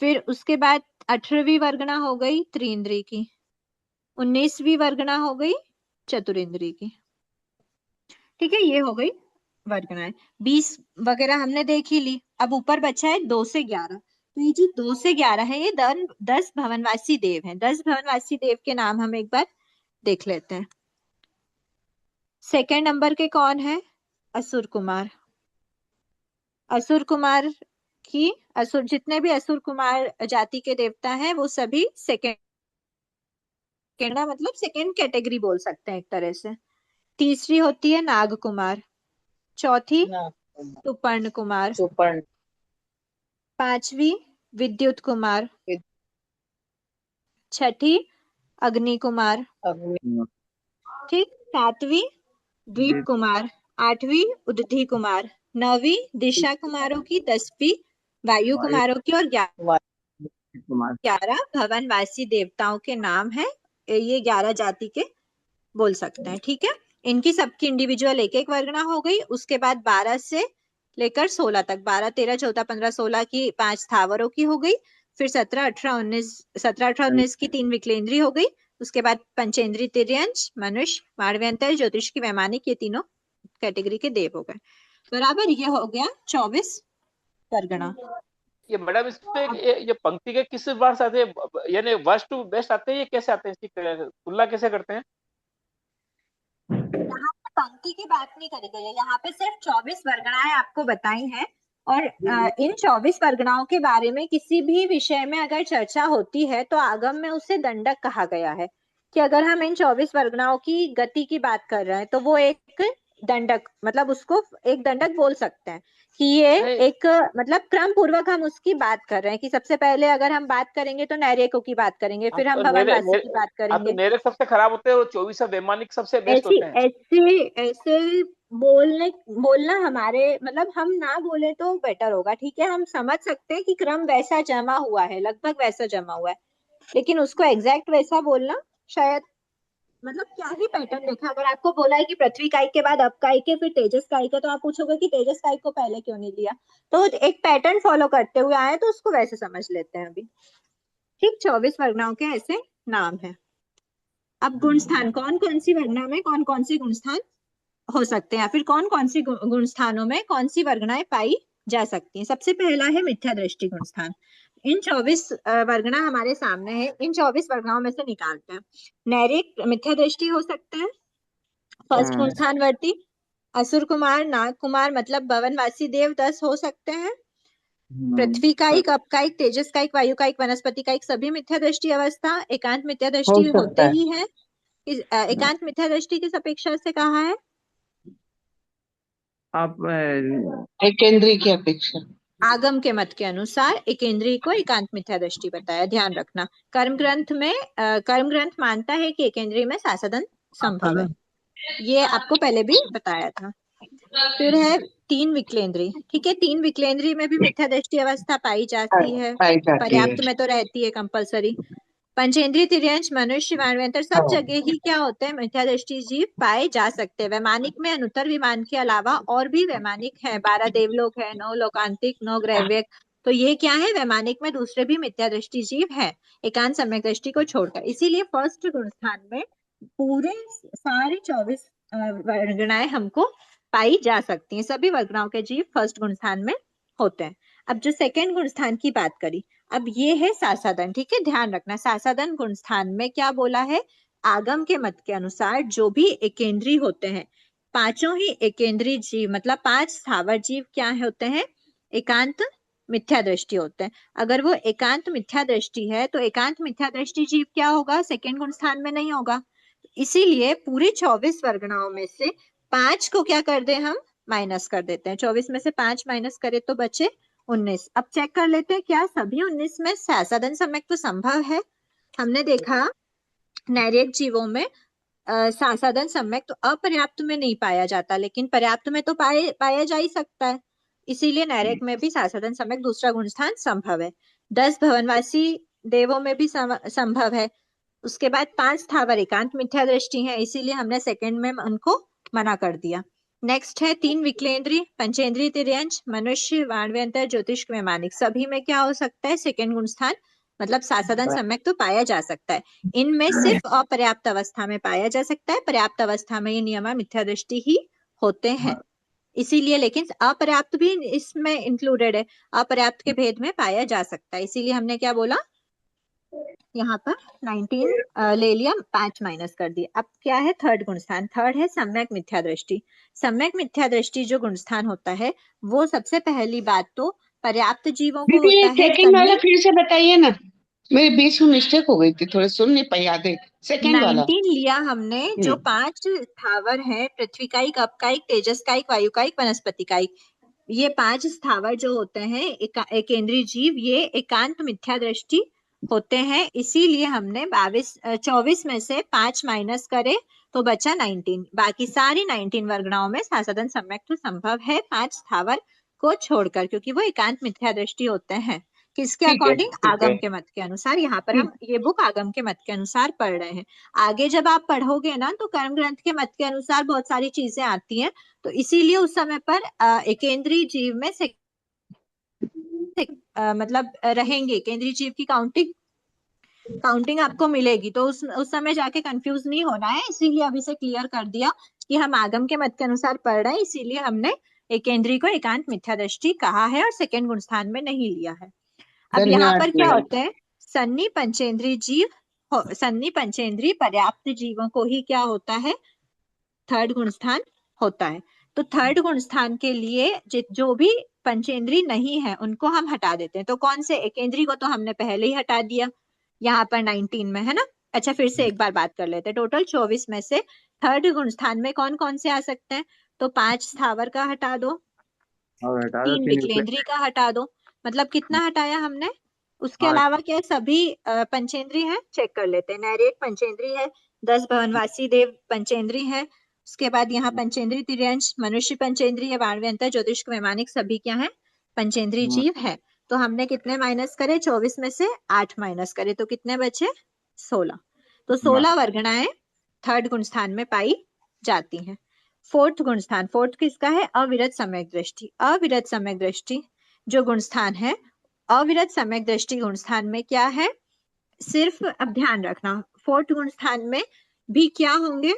D: फिर उसके बाद 18वीं वर्गना हो गई त्रिंद्री की, 19वीं वर्गना हो गई चतुरिंद्री की। ठीक है, ये हो गई वर्गनाएं। 20 वगैरह हमने देख ही ली। अब ऊपर बचा है 2 से 11। तो ये जो 2 से 11 है ये 10 भवनवासी देव हैं। 10 भवनवासी देव के नाम हम एक बार देख लेते हैं। सेकंड नंबर के कौन है? असुर कुमार। असुर कुमार की, असुर जितने भी असुर कुमार जाति के देवता हैं वो सभी सेकंड, मतलब सेकंड कैटेगरी बोल सकते हैं एक तरह से। तीसरी होती है नाग कुमार, चौथी सुपर्ण कुमार, पांचवी विद्युत कुमार, छठी अग्नि कुमार, ठीक, सातवीं द्वीप कुमार, आठवीं उदधि कुमार, नौवीं दिशा कुमारों की, 10वीं वायु कुमारों की, और 11 भवनवासी देवताओं के नाम है। ये 11 जाति के बोल सकते हैं। ठीक है, इनकी सबकी इंडिविजुअल एक एक वर्गना हो गई। उसके बाद 12 से लेकर 16 तक, 12 13 14 15 16 की 5 स्थावरों की हो गई। फिर 17 18 19 की 3 विकलेंद्री हो गई। उसके बाद पंचेंद्री, तिर्यंश, मनुष्य, मारव्यंतर, ज्योतिष की, वैमानिक, ये तीनों कैटेगरी के देव हो गए। बराबर, ये हो गया 24 परगना।
A: ये मैडम इस पे ये पंक्ति के किस बार से आते हैं, यानी वर्स्ट टू बेस्ट आते हैं, ये कैसे आते हैं, इसकी तुलना कैसे करते हैं?
D: यहाँ पे पंक्ति की बात नहीं करी गई है, यहाँ पे सिर्फ 24 वर्गणाएं आपको बताई हैं। और इन 24 वर्गणाओं के बारे में किसी भी विषय में अगर चर्चा होती है तो आगम में उसे दंडक कहा गया है। कि अगर हम इन 24 वर्गणाओं की गति की बात कर रहे हैं तो वो एक दंडक, मतलब उसको एक दंडक बोल सकते हैं कि ये
A: नहीं,
D: एक, मतलब क्रम पूर्वक हम उसकी बात कर रहे हैं कि सबसे पहले अगर हम बात करेंगे तो नैरेको की बात करेंगे, फिर हम भवनवासी की बात
A: तो
D: करेंगे।
A: नैरेक सबसे खराब होते हैं और 24 वैमानिक सबसे बेस्ट
D: ऐसी
A: होते हैं।
D: ऐसे ऐसे बोलना हमारे, मतलब हम ना बोले तो बेटर होगा। ठीक है, हम समझ सकते हैं कि क्रम वैसा जमा हुआ है, लगभग वैसा जमा हुआ है, लेकिन उसको एग्जैक्ट वैसा बोलना शायद, मतलब क्या ही पैटर्न देखा। अगर आपको बोला है कि पृथ्वी काइक के बाद अपकाइक है, फिर तेजस काइक है, तो आप पूछोगे कि तेजस काइक को पहले क्यों नहीं लिया। तो एक पैटर्न फॉलो करते हुए आए तो उसको वैसे समझ लेते हैं अभी। ठीक, 24 वर्गनाओं के ऐसे नाम है। अब गुणस्थान, कौन कौन सी वर्गना में कौन कौन सी गुणस्थान हो सकते हैं, या फिर कौन कौन सी गुण स्थानों में कौन सी वर्गणाएं पाई जा सकती हैं। सबसे पहला है मिथ्या दृष्टि गुण स्थान। इन 24 वर्गना हमारे सामने है, इन 24 वर्गनाओं में से निकालते हैं। नैरिक मिथ्या दृष्टि हो सकते हैं। फर्स्ट गुण स्थान वर्ती, असुर कुमार, नाग कुमार मतलब भवनवासी देव 10 हो सकते हैं। पृथ्वी काइक, अपकाइक, तेजस काइक, वायु काइक, वनस्पति काइक सभी मिथ्या दृष्टि अवस्था। एकांत मिथ्या दृष्टि होते ही है। एकांत मिथ्या दृष्टि किस अपेक्षा से कहा है?
E: आप एकेंद्रीय की अपेक्षा,
D: आगम के मत के अनुसार एकेंद्रीय को एकांत मिथ्या दृष्टि बताया, ध्यान रखना। कर्म ग्रंथ मानता है कि एकेंद्रीय में सासदन संभव है, ये आपको पहले भी बताया था। फिर है 3 विकलेंद्री। ठीक है, 3 विकलेंद्री में भी मिथ्या दृष्टि अवस्था पाई जाती है,
E: पाई जाती है।
D: पर्याप्त में तो रहती है कंपलसरी। पंचेंद्रीय, तिर्यंश, मनुष्य, मानवेंतर सब जगह ही क्या होते हैं, मिथ्या दृष्टि जीव पाए जा सकते हैं। वैमानिक में अनुत्तर विमान के अलावा और भी वैमानिक है, 12 देवलोक है, 9 लोकांतिक, 9 ग्रहव्यक। तो ये क्या है, वैमानिक में दूसरे भी मिथ्या दृष्टि जीव है, एकांत सम्यक दृष्टि को छोड़कर। इसीलिए फर्स्ट गुण स्थान में पूरे सारे 24 वर्गणाएं हमको पाई जा सकती हैं। सभी वर्गणाओं के जीव फर्स्ट गुण स्थान में होते हैं। अब जो सेकंड गुण स्थान की बात करी, अब ये है सासादन। ठीक है, ध्यान रखना, सासादन गुण स्थान में क्या बोला है, आगम के मत के अनुसार जो भी एकेंद्री होते हैं, पांचों ही एकेंद्री जीव मतलब 5 स्थावर जीव क्या होते हैं, एकांत मिथ्या दृष्टि होते हैं। अगर वो एकांत मिथ्या दृष्टि है तो एकांत मिथ्या दृष्टि जीव क्या होगा, सेकंड गुण स्थान में नहीं होगा। इसीलिए पूरे 24 वर्गणाओं में से 5 को क्या कर दे, हम माइनस कर देते हैं। 24 में से 5 माइनस करे तो बचे 19। अब चेक कर लेते हैं क्या सभी 19 में सासादन सम्यक तो संभव है। हमने देखा नैरेक जीवों में सासादन सम्यक तो अपर्याप्त में नहीं पाया जाता, लेकिन पर्याप्त में तो पाया जा ही सकता है। इसीलिए नैरेक में भी सासादन सम्यक दूसरा गुण स्थान संभव है। 10 भवनवासी देवों में भी संभव है। उसके बाद 5 स्थावर एकांत मिथ्या दृष्टि है, इसीलिए हमने सेकंड में उनको मना कर दिया। नेक्स्ट है 3 विकलेंद्रीय, पंचेंद्रीय, तिर्यंच, मनुष्य, वाणव्यंतर, ज्योतिष, वैमानिक, सभी में क्या हो सकता है, सेकंड गुण स्थान मतलब सासाधन सम्यक तो पाया जा सकता है। इनमें सिर्फ अपर्याप्त अवस्था में पाया जा सकता है, पर्याप्त अवस्था में ये नियमा मिथ्या दृष्टि ही होते हैं, इसीलिए। लेकिन अपर्याप्त भी इसमें इंक्लूडेड है, अपर्याप्त के भेद में पाया जा सकता है, इसीलिए हमने क्या बोला, यहाँ पर 19 ले लिया, 5 माइनस कर दिया। अब क्या है थर्ड गुणस्थान, थर्ड है सम्यक मिथ्या दृष्टि। सम्यक मिथ्या दृष्टि जो गुणस्थान होता है वो सबसे पहली बात तो पर्याप्त जीवों को
E: दीदी
D: होता है।
E: सेकंड वाला फिर से बताइए ना, मेरे बीच में मिस्टेक हो गई थी, थोड़े सुन नहीं पाई, आधे सेकंड वाला।
D: 19 लिया हमने, जो 5 स्थावर है, पृथ्वी कायिक, अपकायिक, तेजस कायिक, वायु कायिक, वनस्पति कायिक, ये 5 स्थावर जो होते हैं एकेंद्रीय जीव, ये एकांत मिथ्या दृष्टि होते हैं, इसीलिए हमने 24 में से 5 माइनस करे तो बचा 19। बाकी सारी 19 वर्गणाओं में सासाधन सम्यक तो संभव है 5 स्थावर को छोड़कर, क्योंकि वो एकांत मिथ्या दृष्टि होते हैं। किसके
E: ठीक है,
D: अकॉर्डिंग,
E: ठीक है,
D: आगम के मत के अनुसार। यहाँ पर हम ये बुक आगम के मत के अनुसार पढ़ रहे हैं। आगे जब आप पढ़ोगे ना तो कर्म ग्रंथ के मत के अनुसार बहुत सारी चीजें आती हैं, तो इसीलिए उस समय पर एकेंद्रीय जीव में से मतलब रहेंगे, केंद्रीय जीव की काउंटिंग आपको मिलेगी, तो उस समय जाके कंफ्यूज नहीं होना है, इसीलिए अभी से क्लियर कर दिया कि हम आगम के मत के अनुसार पढ़ रहे हैं, इसीलिए हमने एकेंद्रीय को एकांत मिथ्या दृष्टि कहा है और सेकंड गुण स्थान में नहीं लिया है। अब यहाँ
E: धन्यवाद
D: पर क्या
E: मैडम।
D: होते हैं, सन्नी पंचेंद्रीय जीव, सन्नी पंचेंद्रीय पर्याप्त जीवों को ही क्या होता है, थर्ड गुण स्थान होता है। तो थर्ड गुण स्थान के लिए जो भी पंचेंद्रीय नहीं है उनको हम हटा देते हैं। तो कौन से, एकेंद्रीय को तो हमने पहले ही हटा दिया, यहाँ पर 19 में है ना। अच्छा फिर से एक बार बात कर लेते हैं, टोटल 24 में से थर्ड गुण स्थान में कौन कौन से आ सकते हैं, तो 5 स्थावर का हटा दो,
F: और हटा दो
D: 3
F: तीन
D: विकलेंद्रीय का हटा दो, मतलब कितना हटाया हमने। उसके
F: 8।
D: अलावा क्या सभी पंचेंद्रीय है, चेक कर लेते हैं। नैरेक पंचेंद्रीय है, 10 भवनवासी देव पंचेंद्रीय है, उसके बाद यहाँ पंचेंद्रीय, तिर्यंच, मनुष्य पंचेंद्रीय, वाणव्यंतर, ज्योतिष, वैमानिक, सभी क्या है, पंचेंद्रीय जीव है। तो हमने कितने माइनस करे, 24 में से 8 माइनस करे तो कितने बचे, 16। तो 16 वर्गणाएं थर्ड गुण स्थान में पाई जाती हैं। फोर्थ गुण स्थान, फोर्थ किसका है, अविरत सम्यक दृष्टि। अविरत सम्यक दृष्टि जो गुण स्थान है, अविरत सम्यक दृष्टि गुण स्थान में क्या है, सिर्फ अब ध्यान रखना फोर्थ गुण स्थान में भी क्या होंगे,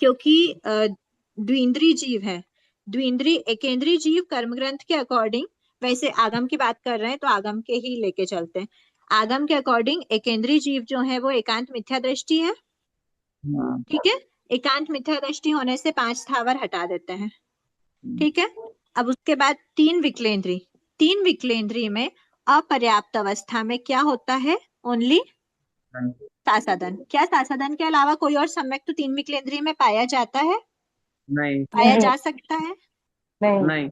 D: क्योंकि द्विंद्रीय जीव है, द्विंद्रीय एकेंद्रीय जीव कर्म ग्रंथ के अकॉर्डिंग, वैसे आगम की बात कर रहे हैं तो आगम के ही लेके चलते हैं। आगम के अकॉर्डिंग एकेंद्रीय जीव जो है वो एकांत मिथ्या दृष्टि है, ठीक है। एकांत मिथ्या दृष्टि होने से 5 स्थावर हटा देते हैं, ठीक है। अब उसके बाद 3 विकलेंद्रीय, 3 विकलेंद्रीय में अपर्याप्त अवस्था में क्या होता है, ओनली सासाधन। क्या सासाधन के अलावा कोई और सम्यक तो 3 विकलेंद्रीय में पाया जाता है,
F: नहीं
D: पाया जा सकता है,
F: नहीं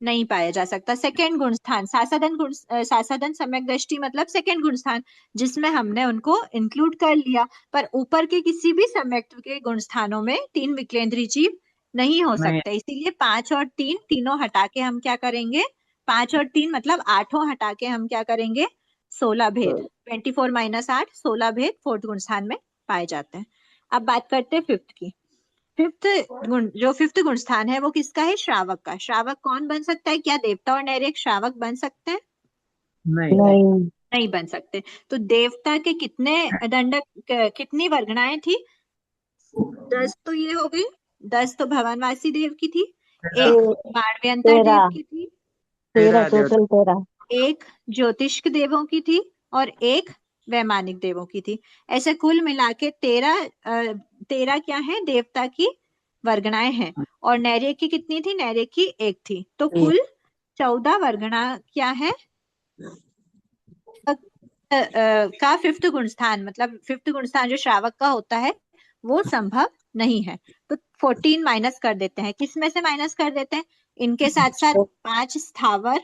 D: नहीं पाया जा सकता। सेकंड गुण स्थान, सासाधन सम्यक दृष्टि मतलब सेकंड गुण स्थान, जिसमें हमने उनको इंक्लूड कर लिया, पर ऊपर के किसी भी सम्यक के गुण स्थानों में 3 विकलेंद्रीय जीव नहीं हो
F: नहीं
D: सकते, इसीलिए 5 और 3 तीनों हटा के हम क्या करेंगे, 5 और 3 मतलब 8 हटा के हम क्या करेंगे, 16 भेद, 24 माइनस 8, 16 भेद फोर्थ गुण स्थान में पाए जाते हैं। अब बात करते हैं फिफ्थ की। फिफ्थ गुण, जो फिफ्थ गुण स्थान है वो किसका है, श्रावक का। श्रावक कौन बन सकता है, क्या देवता और नैरेक श्रावक बन सकते हैं,
F: नहीं
D: नहीं बन सकते। तो देवता के कितने दंडक, कितनी वर्गणाएं थी, 10 तो ये हो गई, 10 तो भवनवासी देव की थी, एक बाणव्यंतर देव की थी,
F: 13 टोटल
C: 13
D: एक ज्योतिष देवों की थी और एक वैमानिक देवों की थी। ऐसे कुल मिला के 13 क्या है, देवता की वर्गणाएं हैं। और नैरेक की कितनी थी, नैरेक की एक थी, तो कुल 14 वर्गणा क्या है का फिफ्थ गुण स्थान, मतलब फिफ्थ गुण स्थान जो श्रावक का होता है वो संभव नहीं है। तो 14 माइनस कर देते हैं, किस में से माइनस कर देते हैं, इनके साथ साथ 5 स्थावर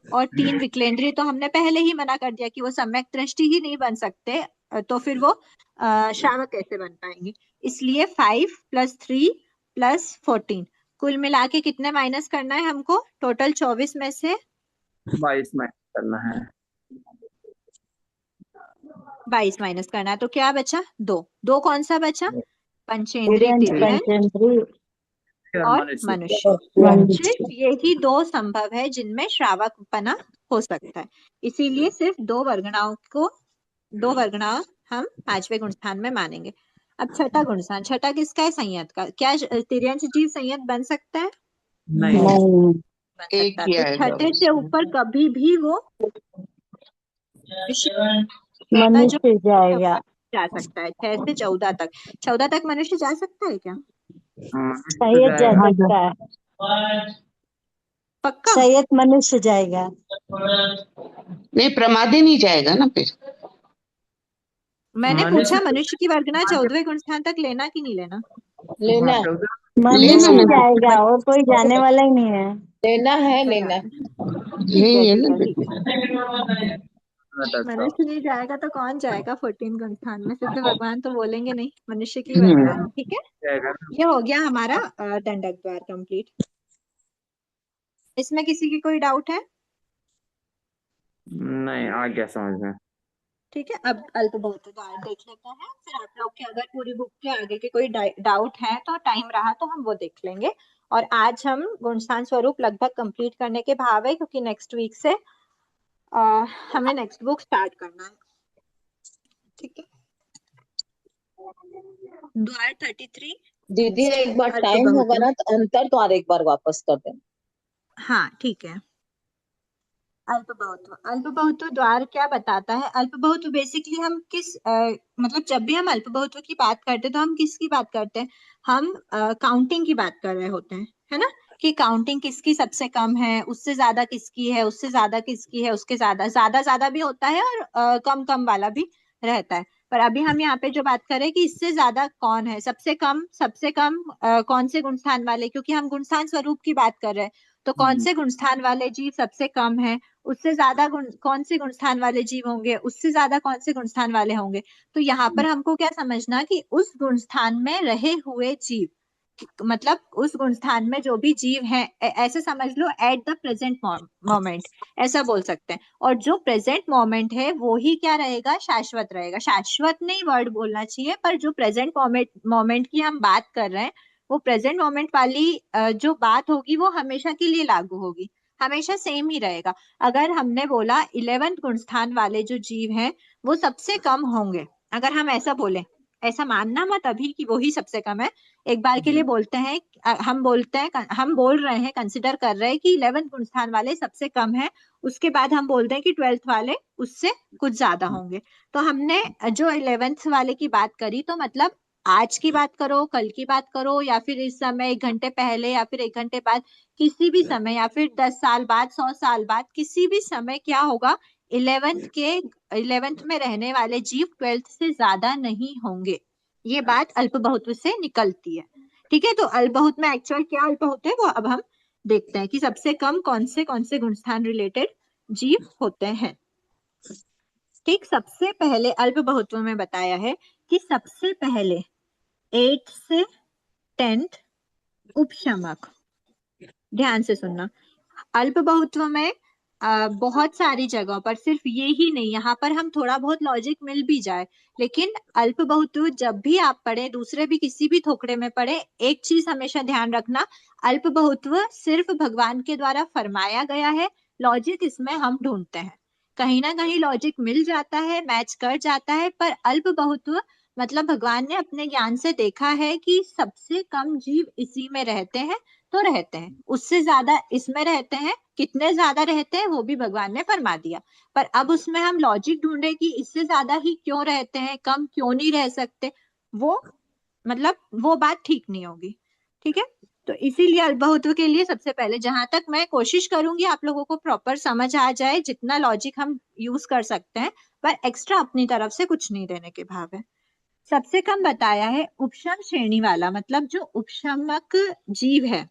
D: और 3 विकलेंद्रीय तो हमने पहले ही मना कर दिया कि वो सम्यक दृष्टि ही नहीं बन सकते, तो फिर वो श्रावक कैसे बन पाएंगे, इसलिए 5 + 3 + 14 कुल मिला के कितने माइनस करना है हमको, टोटल 24 में से
F: 22 में करना है,
D: 22 माइनस करना है तो क्या बचा? 2। 2 कौन सा बचा? पंचेंद्री,
B: तिर्यंत,
D: तिर्यंत
B: पंचेंद्री
F: और
D: और
F: मनुष्य
D: मनुष्य।
B: और
D: सिर्फ यही 2 संभव है जिनमें श्रावकपना हो सकता है। इसीलिए सिर्फ 2 वर्गणाओं हम 5वें गुणस्थान में मानेंगे। अब छठा गुणस्थान, छठा किसका है? संयत का। क्या तिर्यंत जीव संयत बन सकता है?
F: नहीं
B: नहीं,
D: बन
E: एक
D: सकता है।
E: ही
D: तो
E: आएगा
D: छठे से
E: उसमें।
D: ऊपर कभी भी वो जो
B: मनुष्य जाएगा।
D: जा सकता है 6 से 14 तक। 14 तक मनुष्य जा सकता है क्या?
B: सैयद जा
F: जाएगा।
B: सकता है,
D: पक्का?
B: सैयद मनुष्य जाएगा।
E: नहीं, प्रमादी नहीं जाएगा ना फिर।
D: मैंने
F: मनुष्य
D: पूछा मनुष्य की वर्गना 14वें गुणस्थान तक लेना कि नहीं लेना?
G: लेना,
F: हाँ, 14
E: लेना
B: मनुष्य
E: ना,
B: जाएगा और कोई जाने वाला ही नहीं है।
G: लेना है,
D: कोई
G: लेना।
D: जाने। ठीक
E: यही
D: है,
E: है
D: ठीक
E: ना
D: है, ठीक है।
F: तक का।
D: मनुष्य नहीं जाएगा तो कौन जाएगा 14 गुणस्थान में? सिद्ध भगवान तो बोलेंगे नहीं, मनुष्य की
E: हम्म।
D: वर्गना है। ठीक है,
F: जाएगा।
D: ये हो गया हमारा दंडक द्वार कंप्लीट। इसमें किसी की कोई डाउट है?
F: नहीं, आ गया समझ में।
D: ठीक है, अब अल्प बहुत द्वार देख लेते हैं, फिर आप लोग के अगर पूरी बुक के आगे के कोई डाउट है तो टाइम रहा तो हम वो देख लेंगे। और आज हम गुणस्थान स्वरूप लगभग कंप्लीट करने के भाव है, क्योंकि नेक्स्ट वीक से हमें नेक्स्ट बुक स्टार्ट करना है। ठीक है, द्वार 33
G: दीदी एक बार
D: अल्प
G: टाइम होगा
D: बहुत्व।
G: ना तो अंतर द्वार एक बार वापस कर देना।
D: हाँ ठीक है। अल्प बहुत्व, अल्प बहुत्व द्वार क्या बताता है? अल्प बहुत्व बेसिकली हम किस मतलब जब भी हम अल्प बहुत्व की बात करते हैं तो हम किसकी बात करते हैं? हम काउंटिंग की बात कर रहे होते हैं, है ना? कि काउंटिंग किसकी सबसे कम है, उससे ज्यादा किसकी है, उससे ज्यादा किसकी है, उसके ज्यादा ज्यादा ज्यादा भी होता है और कम कम वाला भी रहता है। पर अभी हम यहाँ पे जो बात कर रहे हैं कि इससे ज्यादा कौन है, सबसे कम कौन से गुणस्थान वाले, क्योंकि हम गुणस्थान स्वरूप की बात कर रहे हैं तो कौन से गुणस्थान वाले जीव सबसे कम है, उससे ज्यादा कौन से गुणस्थान वाले जीव होंगे, उससे ज्यादा कौन से गुणस्थान वाले होंगे। तो यहाँ पर हमको क्या समझना कि उस गुणस्थान में रहे हुए जीव, मतलब उस गुणस्थान में जो भी जीव है, ऐसे समझ लो एट द प्रेजेंट मोमेंट, ऐसा बोल सकते हैं। और जो प्रेजेंट मोमेंट है वो ही क्या रहेगा? शाश्वत रहेगा। शाश्वत नहीं वर्ड बोलना चाहिए, पर जो प्रेजेंट मोमेंट की हम बात कर रहे हैं, वो प्रेजेंट मोमेंट वाली जो बात होगी वो हमेशा के लिए लागू होगी, हमेशा सेम ही रहेगा। अगर हमने बोला 11वें गुणस्थान वाले जो जीव हैं वो सबसे कम होंगे, अगर हम ऐसा बोले, ऐसा मानना मत अभी कि वो ही सबसे कम है, एक बार के लिए बोलते हैं, हम बोल रहे हैं, कंसिडर कर रहे हैं कि 11वें गुणस्थान वाले सबसे कम है, उसके बाद हम बोलते हैं कि 12th वाले उससे कुछ ज्यादा होंगे। तो हमने जो 11th वाले की बात करी, तो मतलब आज की बात करो, कल की बात करो, या फिर इस समय 1 घंटे पहले, या फिर 1 घंटे बाद, किसी भी समय, या फिर 10 साल बाद, 100 साल बाद, किसी भी समय क्या होगा? 11th में रहने वाले जीव 12th से ज्यादा नहीं होंगे। ये बात अल्प बहुत्व से निकलती है। ठीक है, तो अल्प बहुत्व में एक्चुअल क्या अल्प होते हैं वो अब हम देखते हैं कि सबसे कम कौन से गुणस्थान रिलेटेड जीव होते हैं। ठीक, सबसे पहले अल्प बहुत्व में बताया है कि सबसे पहले 8 से 10th उपशमक। ध्यान से सुनना, अल्प बहुत्व में बहुत सारी जगहों पर, सिर्फ ये ही नहीं, यहाँ पर हम थोड़ा बहुत लॉजिक मिल भी जाए, लेकिन अल्प बहुत्व जब भी आप पढ़े, दूसरे भी किसी भी थोकड़े में पढ़े, एक चीज हमेशा ध्यान रखना, अल्प बहुत्व सिर्फ भगवान के द्वारा फरमाया गया है। लॉजिक इसमें हम ढूंढते हैं, कहीं ना कहीं लॉजिक मिल जाता है, मैच कर जाता है, पर अल्प बहुत्व मतलब भगवान ने अपने ज्ञान से देखा है कि सबसे कम जीव इसी में रहते हैं तो रहते हैं, उससे ज्यादा इसमें रहते हैं, कितने ज्यादा रहते हैं वो भी भगवान ने फरमा दिया। पर अब उसमें हम लॉजिक ढूंढे कि इससे ज्यादा ही क्यों रहते हैं, कम क्यों नहीं रह सकते, वो मतलब वो बात ठीक नहीं होगी। ठीक है, तो इसीलिए अल्पबहुत्व के लिए सबसे पहले, जहां तक मैं कोशिश करूंगी आप लोगों को प्रॉपर समझ आ जाए, जितना लॉजिक हम यूज कर सकते हैं, पर एक्स्ट्रा अपनी तरफ से कुछ नहीं देने के भाव है। सबसे कम बताया है उपशम श्रेणी वाला, मतलब जो उपशमक जीव है,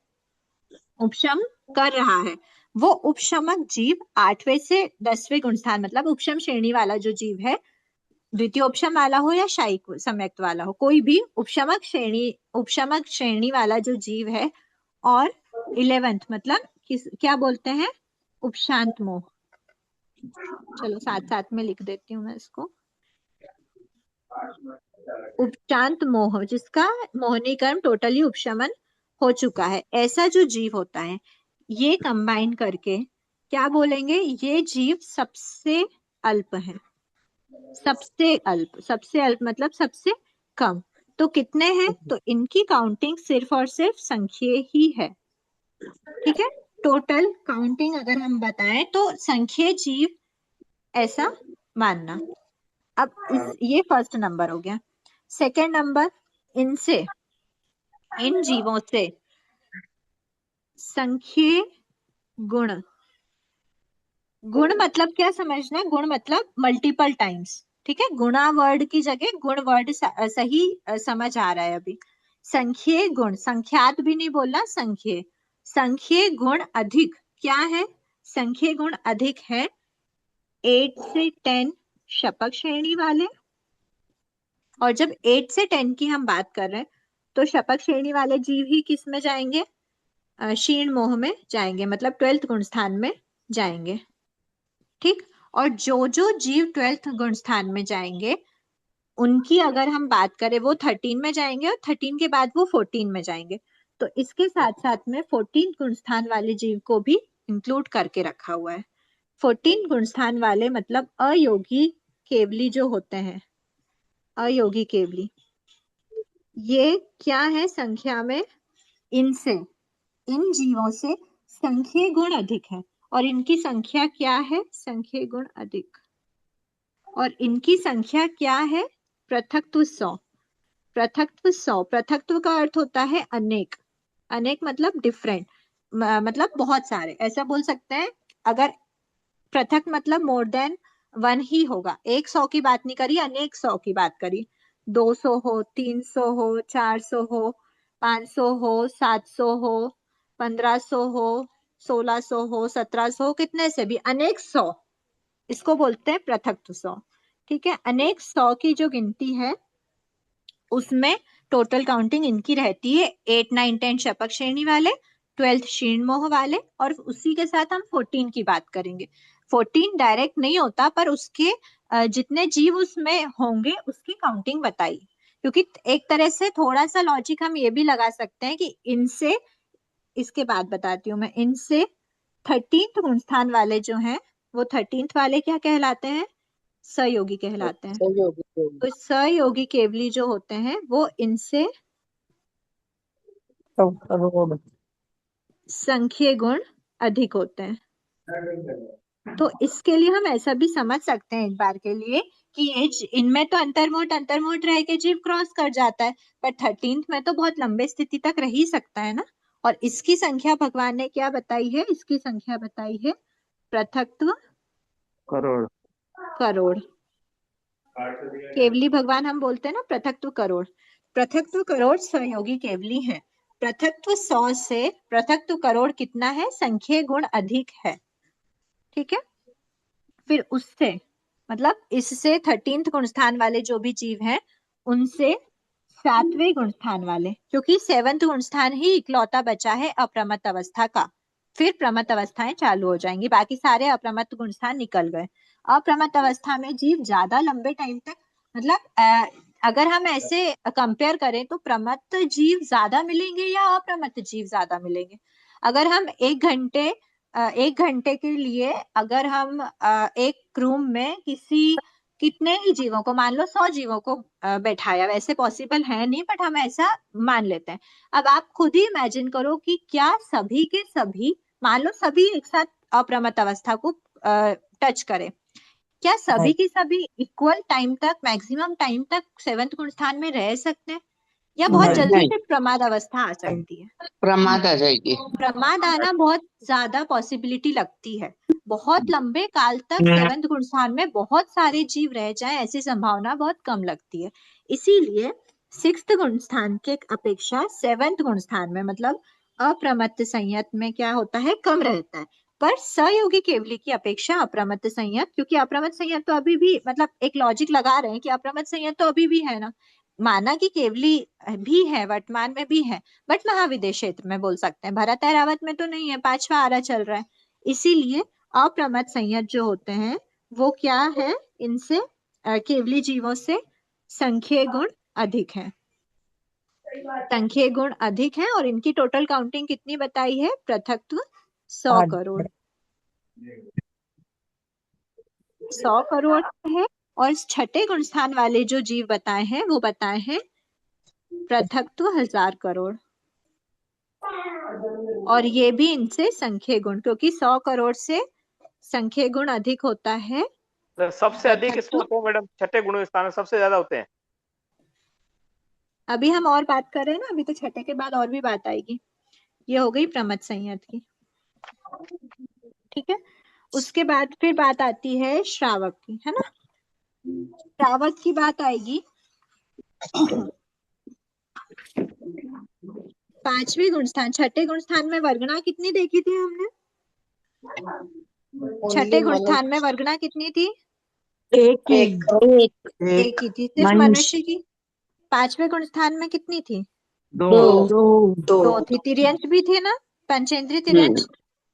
D: उपशम कर रहा है, वो उपशमक जीव 8वें से 10वें गुणस्थान, मतलब उपशम श्रेणी वाला जो जीव है, द्वितीय उपशम वाला हो या शायिक सम्यक्त वाला हो, कोई भी उपशमक श्रेणी वाला जो जीव है, और 11th मतलब क्या बोलते हैं? उपशांत मोह। चलो साथ साथ में लिख देती हूँ मैं इसको। उपशांत मोह, जिसका मोहनीकरण टोटली उपशमन हो चुका है, ऐसा जो जीव होता है, ये कंबाइन करके क्या बोलेंगे, ये जीव सबसे अल्प है। सबसे अल्प मतलब सबसे कम। तो कितने हैं, तो इनकी काउंटिंग सिर्फ और सिर्फ संख्यीय ही है। ठीक है, टोटल काउंटिंग अगर हम बताएं तो संख्यीय जीव ऐसा मानना। अब ये फर्स्ट नंबर हो गया। सेकेंड नंबर, इनसे, इन जीवों से संख्यीय गुण। गुण मतलब क्या समझना, गुण मतलब मल्टीपल टाइम्स। ठीक है, गुणा वर्ड की जगह गुण वर्ड सही समझ आ रहा है अभी। संख्यीय गुण, संख्यात भी नहीं बोलना, संख्यीय। संख्यीय गुण अधिक क्या है, संख्यीय गुण अधिक है 8 से 10 शपक श्रेणी वाले। और जब 8 से 10 की हम बात कर रहे हैं तो शपक श्रेणी वाले जीव ही किस में जाएंगे, क्षीण मोह में जाएंगे, मतलब 12th गुण स्थान में जाएंगे। ठीक, और जो जो जीव 12th गुण स्थान में जाएंगे उनकी अगर हम बात करें, वो 13 में जाएंगे और 13 के बाद वो 14 में जाएंगे। तो इसके साथ साथ में 14 गुण स्थान वाले जीव को भी इंक्लूड करके रखा हुआ है। 14 गुण स्थान वाले मतलब अयोगी केवली जो होते हैं, अयोगी केवली, ये क्या है संख्या में, इनसे, इन जीवों से संख्यीय गुण अधिक है। और इनकी संख्या क्या है, संख्यीय गुण अधिक, और इनकी संख्या क्या है, पृथक्त्व 100। पृथक्त्व 100, पृथक्त्व का अर्थ होता है अनेक। अनेक मतलब डिफरेंट, मतलब बहुत सारे, ऐसा बोल सकते हैं। अगर पृथक मतलब मोर देन वन ही होगा, एक 100 की बात नहीं करी, अनेक 100 की बात करी। 200 हो, 300 हो, 400 हो, 500 हो, 700 हो, 1500 हो, 1600 हो, 1700 हो, कितने से भी अनेक 100, इसको बोलते हैं पृथक्त्व 100। ठीक है, अनेक 100 की जो गिनती है उसमें टोटल काउंटिंग इनकी रहती है 8, 9, 10 शपक श्रेणी वाले, 12th क्षीण मोह वाले, और उसी के साथ हम 14 की बात करेंगे। 14 डायरेक्ट नहीं होता, पर उसके जितने जीव उसमें होंगे उसकी काउंटिंग बताई। क्योंकि एक तरह से थोड़ा सा लॉजिक हम ये भी लगा सकते हैं कि इनसे, इसके बाद बताती हूँ मैं, इनसे 13th गुण स्थान वाले जो हैं वो 13th वाले क्या कहलाते हैं, सहयोगी कहलाते हैं।
G: सहयोगी
D: तो सहयोगी केवली जो होते हैं वो इनसे
C: करोड़।
D: संख्यीय गुण अधिक होते हैं। तो इसके लिए हम ऐसा भी समझ सकते हैं एक बार के लिए कि ये इनमें तो अंतर्मुठ रह के जीव क्रॉस कर जाता है, पर 13th में तो बहुत लंबे स्थिति तक रह ही सकता है ना। और इसकी संख्या भगवान ने क्या बताई है, इसकी संख्या बताई है पृथक्त्व
F: करोड़।
D: करोड़। केवली भगवान हम बोलते हैं ना, पृथक्त्व करोड़। पृथक्त्व करोड़ सहयोगी केवली है। पृथक्त्व 100 से पृथक्त्व करोड़ कितना है, संख्यीय गुण अधिक है। ठीक है, फिर उससे मतलब इससे 13th गुण स्थान वाले जो भी जीव हैं उनसे 7वें गुण स्थान वाले, क्योंकि 7th गुण स्थान ही इकलौता बचा है अप्रमत्त अवस्था का। फिर प्रमत्त अवस्थाएं चालू हो जाएंगी, बाकी सारे अप्रमत्त गुण स्थान निकल गए। अप्रमत्त अवस्था में जीव ज्यादा लंबे टाइम तक, मतलब अगर हम ऐसे कंपेयर करें तो प्रमत्त जीव ज्यादा मिलेंगे या अप्रमत्त जीव ज्यादा मिलेंगे। अगर हम 1 घंटे के लिए अगर हम एक रूम में कितने ही जीवों को, मान लो 100 जीवों को बैठाया, वैसे पॉसिबल है नहीं बट हम ऐसा मान लेते हैं। अब आप खुद ही इमेजिन करो कि क्या सभी के सभी, मान लो सभी एक साथ अप्रमत्त अवस्था को टच करें, क्या सभी की सभी इक्वल टाइम तक, मैक्सिमम टाइम तक 7th गुण स्थान में रह सकते हैं, या बहुत
C: नहीं।
D: जल्दी
E: नहीं,
D: से प्रमाद अवस्था आ सकती है।
E: प्रमाद आ जाएगी।
D: प्रमाद आना बहुत ज्यादा पॉसिबिलिटी लगती है। बहुत लंबे काल तक 7th गुण स्थान में बहुत सारे जीव रह जाएं, ऐसी संभावना बहुत कम लगती है। इसीलिए 6th गुण स्थान के अपेक्षा 7th गुण स्थान में, मतलब अप्रमत्त संयत में क्या होता है, कम रहता है। पर सहयोगी केवली की अपेक्षा अप्रमत्त संयत, क्योंकि अप्रमत्त संयत तो अभी भी, मतलब एक लॉजिक लगा रहे हैं कि अप्रमत्त संयत तो अभी भी है ना, माना कि केवली भी है, वर्तमान में भी है, बट महाविदेश क्षेत्र में बोल सकते हैं, भरत ऐरावत में तो नहीं है, 5वां आरा चल रहा है। इसीलिए अप्रमत्त संयत जो होते हैं वो क्या है, इनसे केवली जीवों से संख्यीय गुण अधिक है। संख्यीय गुण अधिक है और इनकी टोटल काउंटिंग कितनी बताई है? पृथकत्व 100 करोड़। 100 करोड़ है। और छठे गुण स्थान वाले जो जीव बताए हैं वो बताए हैं पृथकत्व 1000 करोड़। और ये भी इनसे संख्यीय गुण, क्योंकि 100 करोड़ से संख्यीय गुण अधिक होता है।
A: तो सबसे अधिक इसमें होते हैं मैडम, छठे गुण स्थान में सबसे ज्यादा होते हैं।
D: अभी हम और बात कर रहे हैं ना, अभी तो छठे के बाद और भी बात आएगी। ये हो गई प्रमथ संयत की, ठीक है। उसके बाद फिर बात आती है श्रावक की, है ना। श्रावक की बात आएगी। पांचवें गुण स्थान, छठे गुण स्थान में वर्गणा कितनी देखी थी हमने? छठे गुण स्थान में वर्गणा कितनी थी?
B: एक
D: एक ही थी, सिर्फ मनुष्य की। पांचवें गुण स्थान में कितनी थी? दो थी। तिर्यंश भी थे ना, पंचेंद्रिय तिर्यंश।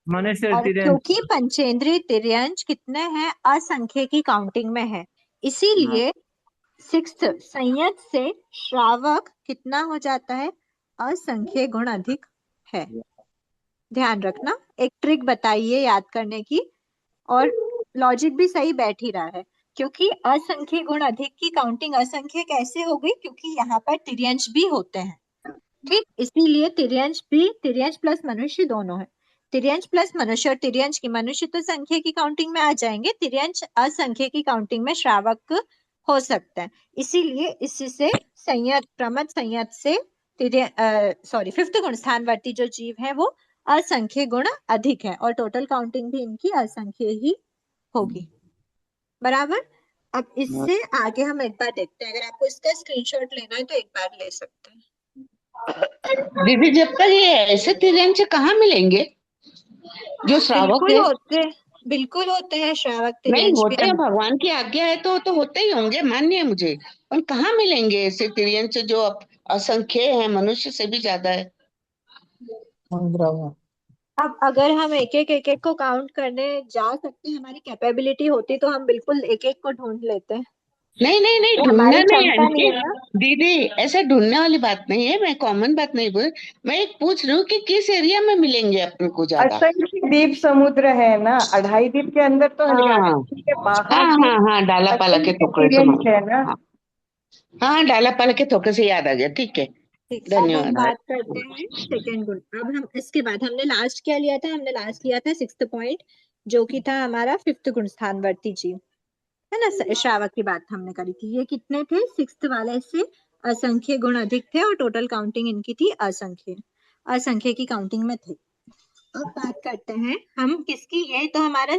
F: मनुष्य
D: और
F: तिर्यंश।
D: क्योंकि पंचेंद्रिय तिर्यंश कितने हैं? असंख्य की काउंटिंग में है, इसीलिए सिक्स्थ संयत से श्रावक कितना हो जाता है? असंख्य गुण अधिक है। ध्यान रखना, एक ट्रिक बताइए याद करने की, और लॉजिक भी सही बैठ ही रहा है। क्योंकि असंख्य गुण अधिक की काउंटिंग असंख्य कैसे हो गई? क्योंकि यहाँ पर तिर्यंश भी होते हैं, ठीक। इसीलिए तिर्यंश भी, तिर्यंश प्लस मनुष्य दोनों है। तिर्यंश प्लस मनुष्य, और तिर्यंश की मनुष्य तो संख्या की काउंटिंग में आ जाएंगे, तिर्यंश असंख्य की काउंटिंग में श्रावक हो सकता है। इसीलिए इससे संयत, प्रमथ संयत से फिफ्थ गुण स्थानवर्ती जो जीव है वो असंख्य गुण अधिक है, और टोटल काउंटिंग भी इनकी असंख्य ही होगी। बराबर। अब इससे आगे हम एक बार देखते हैं, अगर आपको इसका स्क्रीनशॉट लेना है तो एक बार ले सकते हैं।
E: दीदी, जब तक ये ऐसे तिर्यंश कहाँ मिलेंगे जो श्रावक
D: बिल्कुल
E: है?
D: होते, बिल्कुल होते हैं श्रावक
E: नहीं
D: तिर्यंश भी।
E: होते हैं, भगवान की आज्ञा है तो होते ही होंगे, मान्य है मुझे। पर कहाँ मिलेंगे ऐसे तिर्यंश जो असंख्य है, मनुष्य से भी ज्यादा है?
D: अब अगर हम एक एक को काउंट करने जा सकते हैं, हमारी कैपेबिलिटी होती तो हम बिल्कुल एक एक को ढूंढ लेते हैं।
E: नहीं,
D: तो
E: ढूंढना
D: हमारी
E: नहीं
D: क्षमता नहीं
E: आंटी।
D: है ना।
E: दीदी, ऐसा ढूंढने वाली बात नहीं है, मैं कॉमन बात नहीं बोल, मैं एक पूछ रही हूँ कि किस एरिया में मिलेंगे अपन को ज्यादा।
H: असंख्य द्वीप समुद्र है ना, 2.5 द्वीप के अंदर तो
E: हाँ
H: हरियाणा
E: हाँ
H: के बाहर भी
E: हाँ, डाला पाला के
H: असंख्य
E: टुकड़े
H: तिर्यंश
E: समझ।
H: है ना।
E: हाँ हाँ, डाला पाला के थोड़े से याद आ गया, ठीक है।
D: ठीक, अब हम
E: धन्यवाद।
D: बात करते हैं सेकेंड गुण। अब हम इसके बाद हमने लास्ट क्या लिया था? हमने लास्ट लिया था सिक्स्थ पॉइंट, जो कि था हमारा फिफ्थ गुण स्थानवर्ती जीव, है ना। श्रावक की बात हमने करी थी। ये कितने थे? सिक्स्थ वाले से असंख्य गुण अधिक थे, और टोटल काउंटिंग इनकी थी असंख्य, असंख्य की काउंटिंग में थे। अब बात करते हैं हम किसकी, ये तो हमारा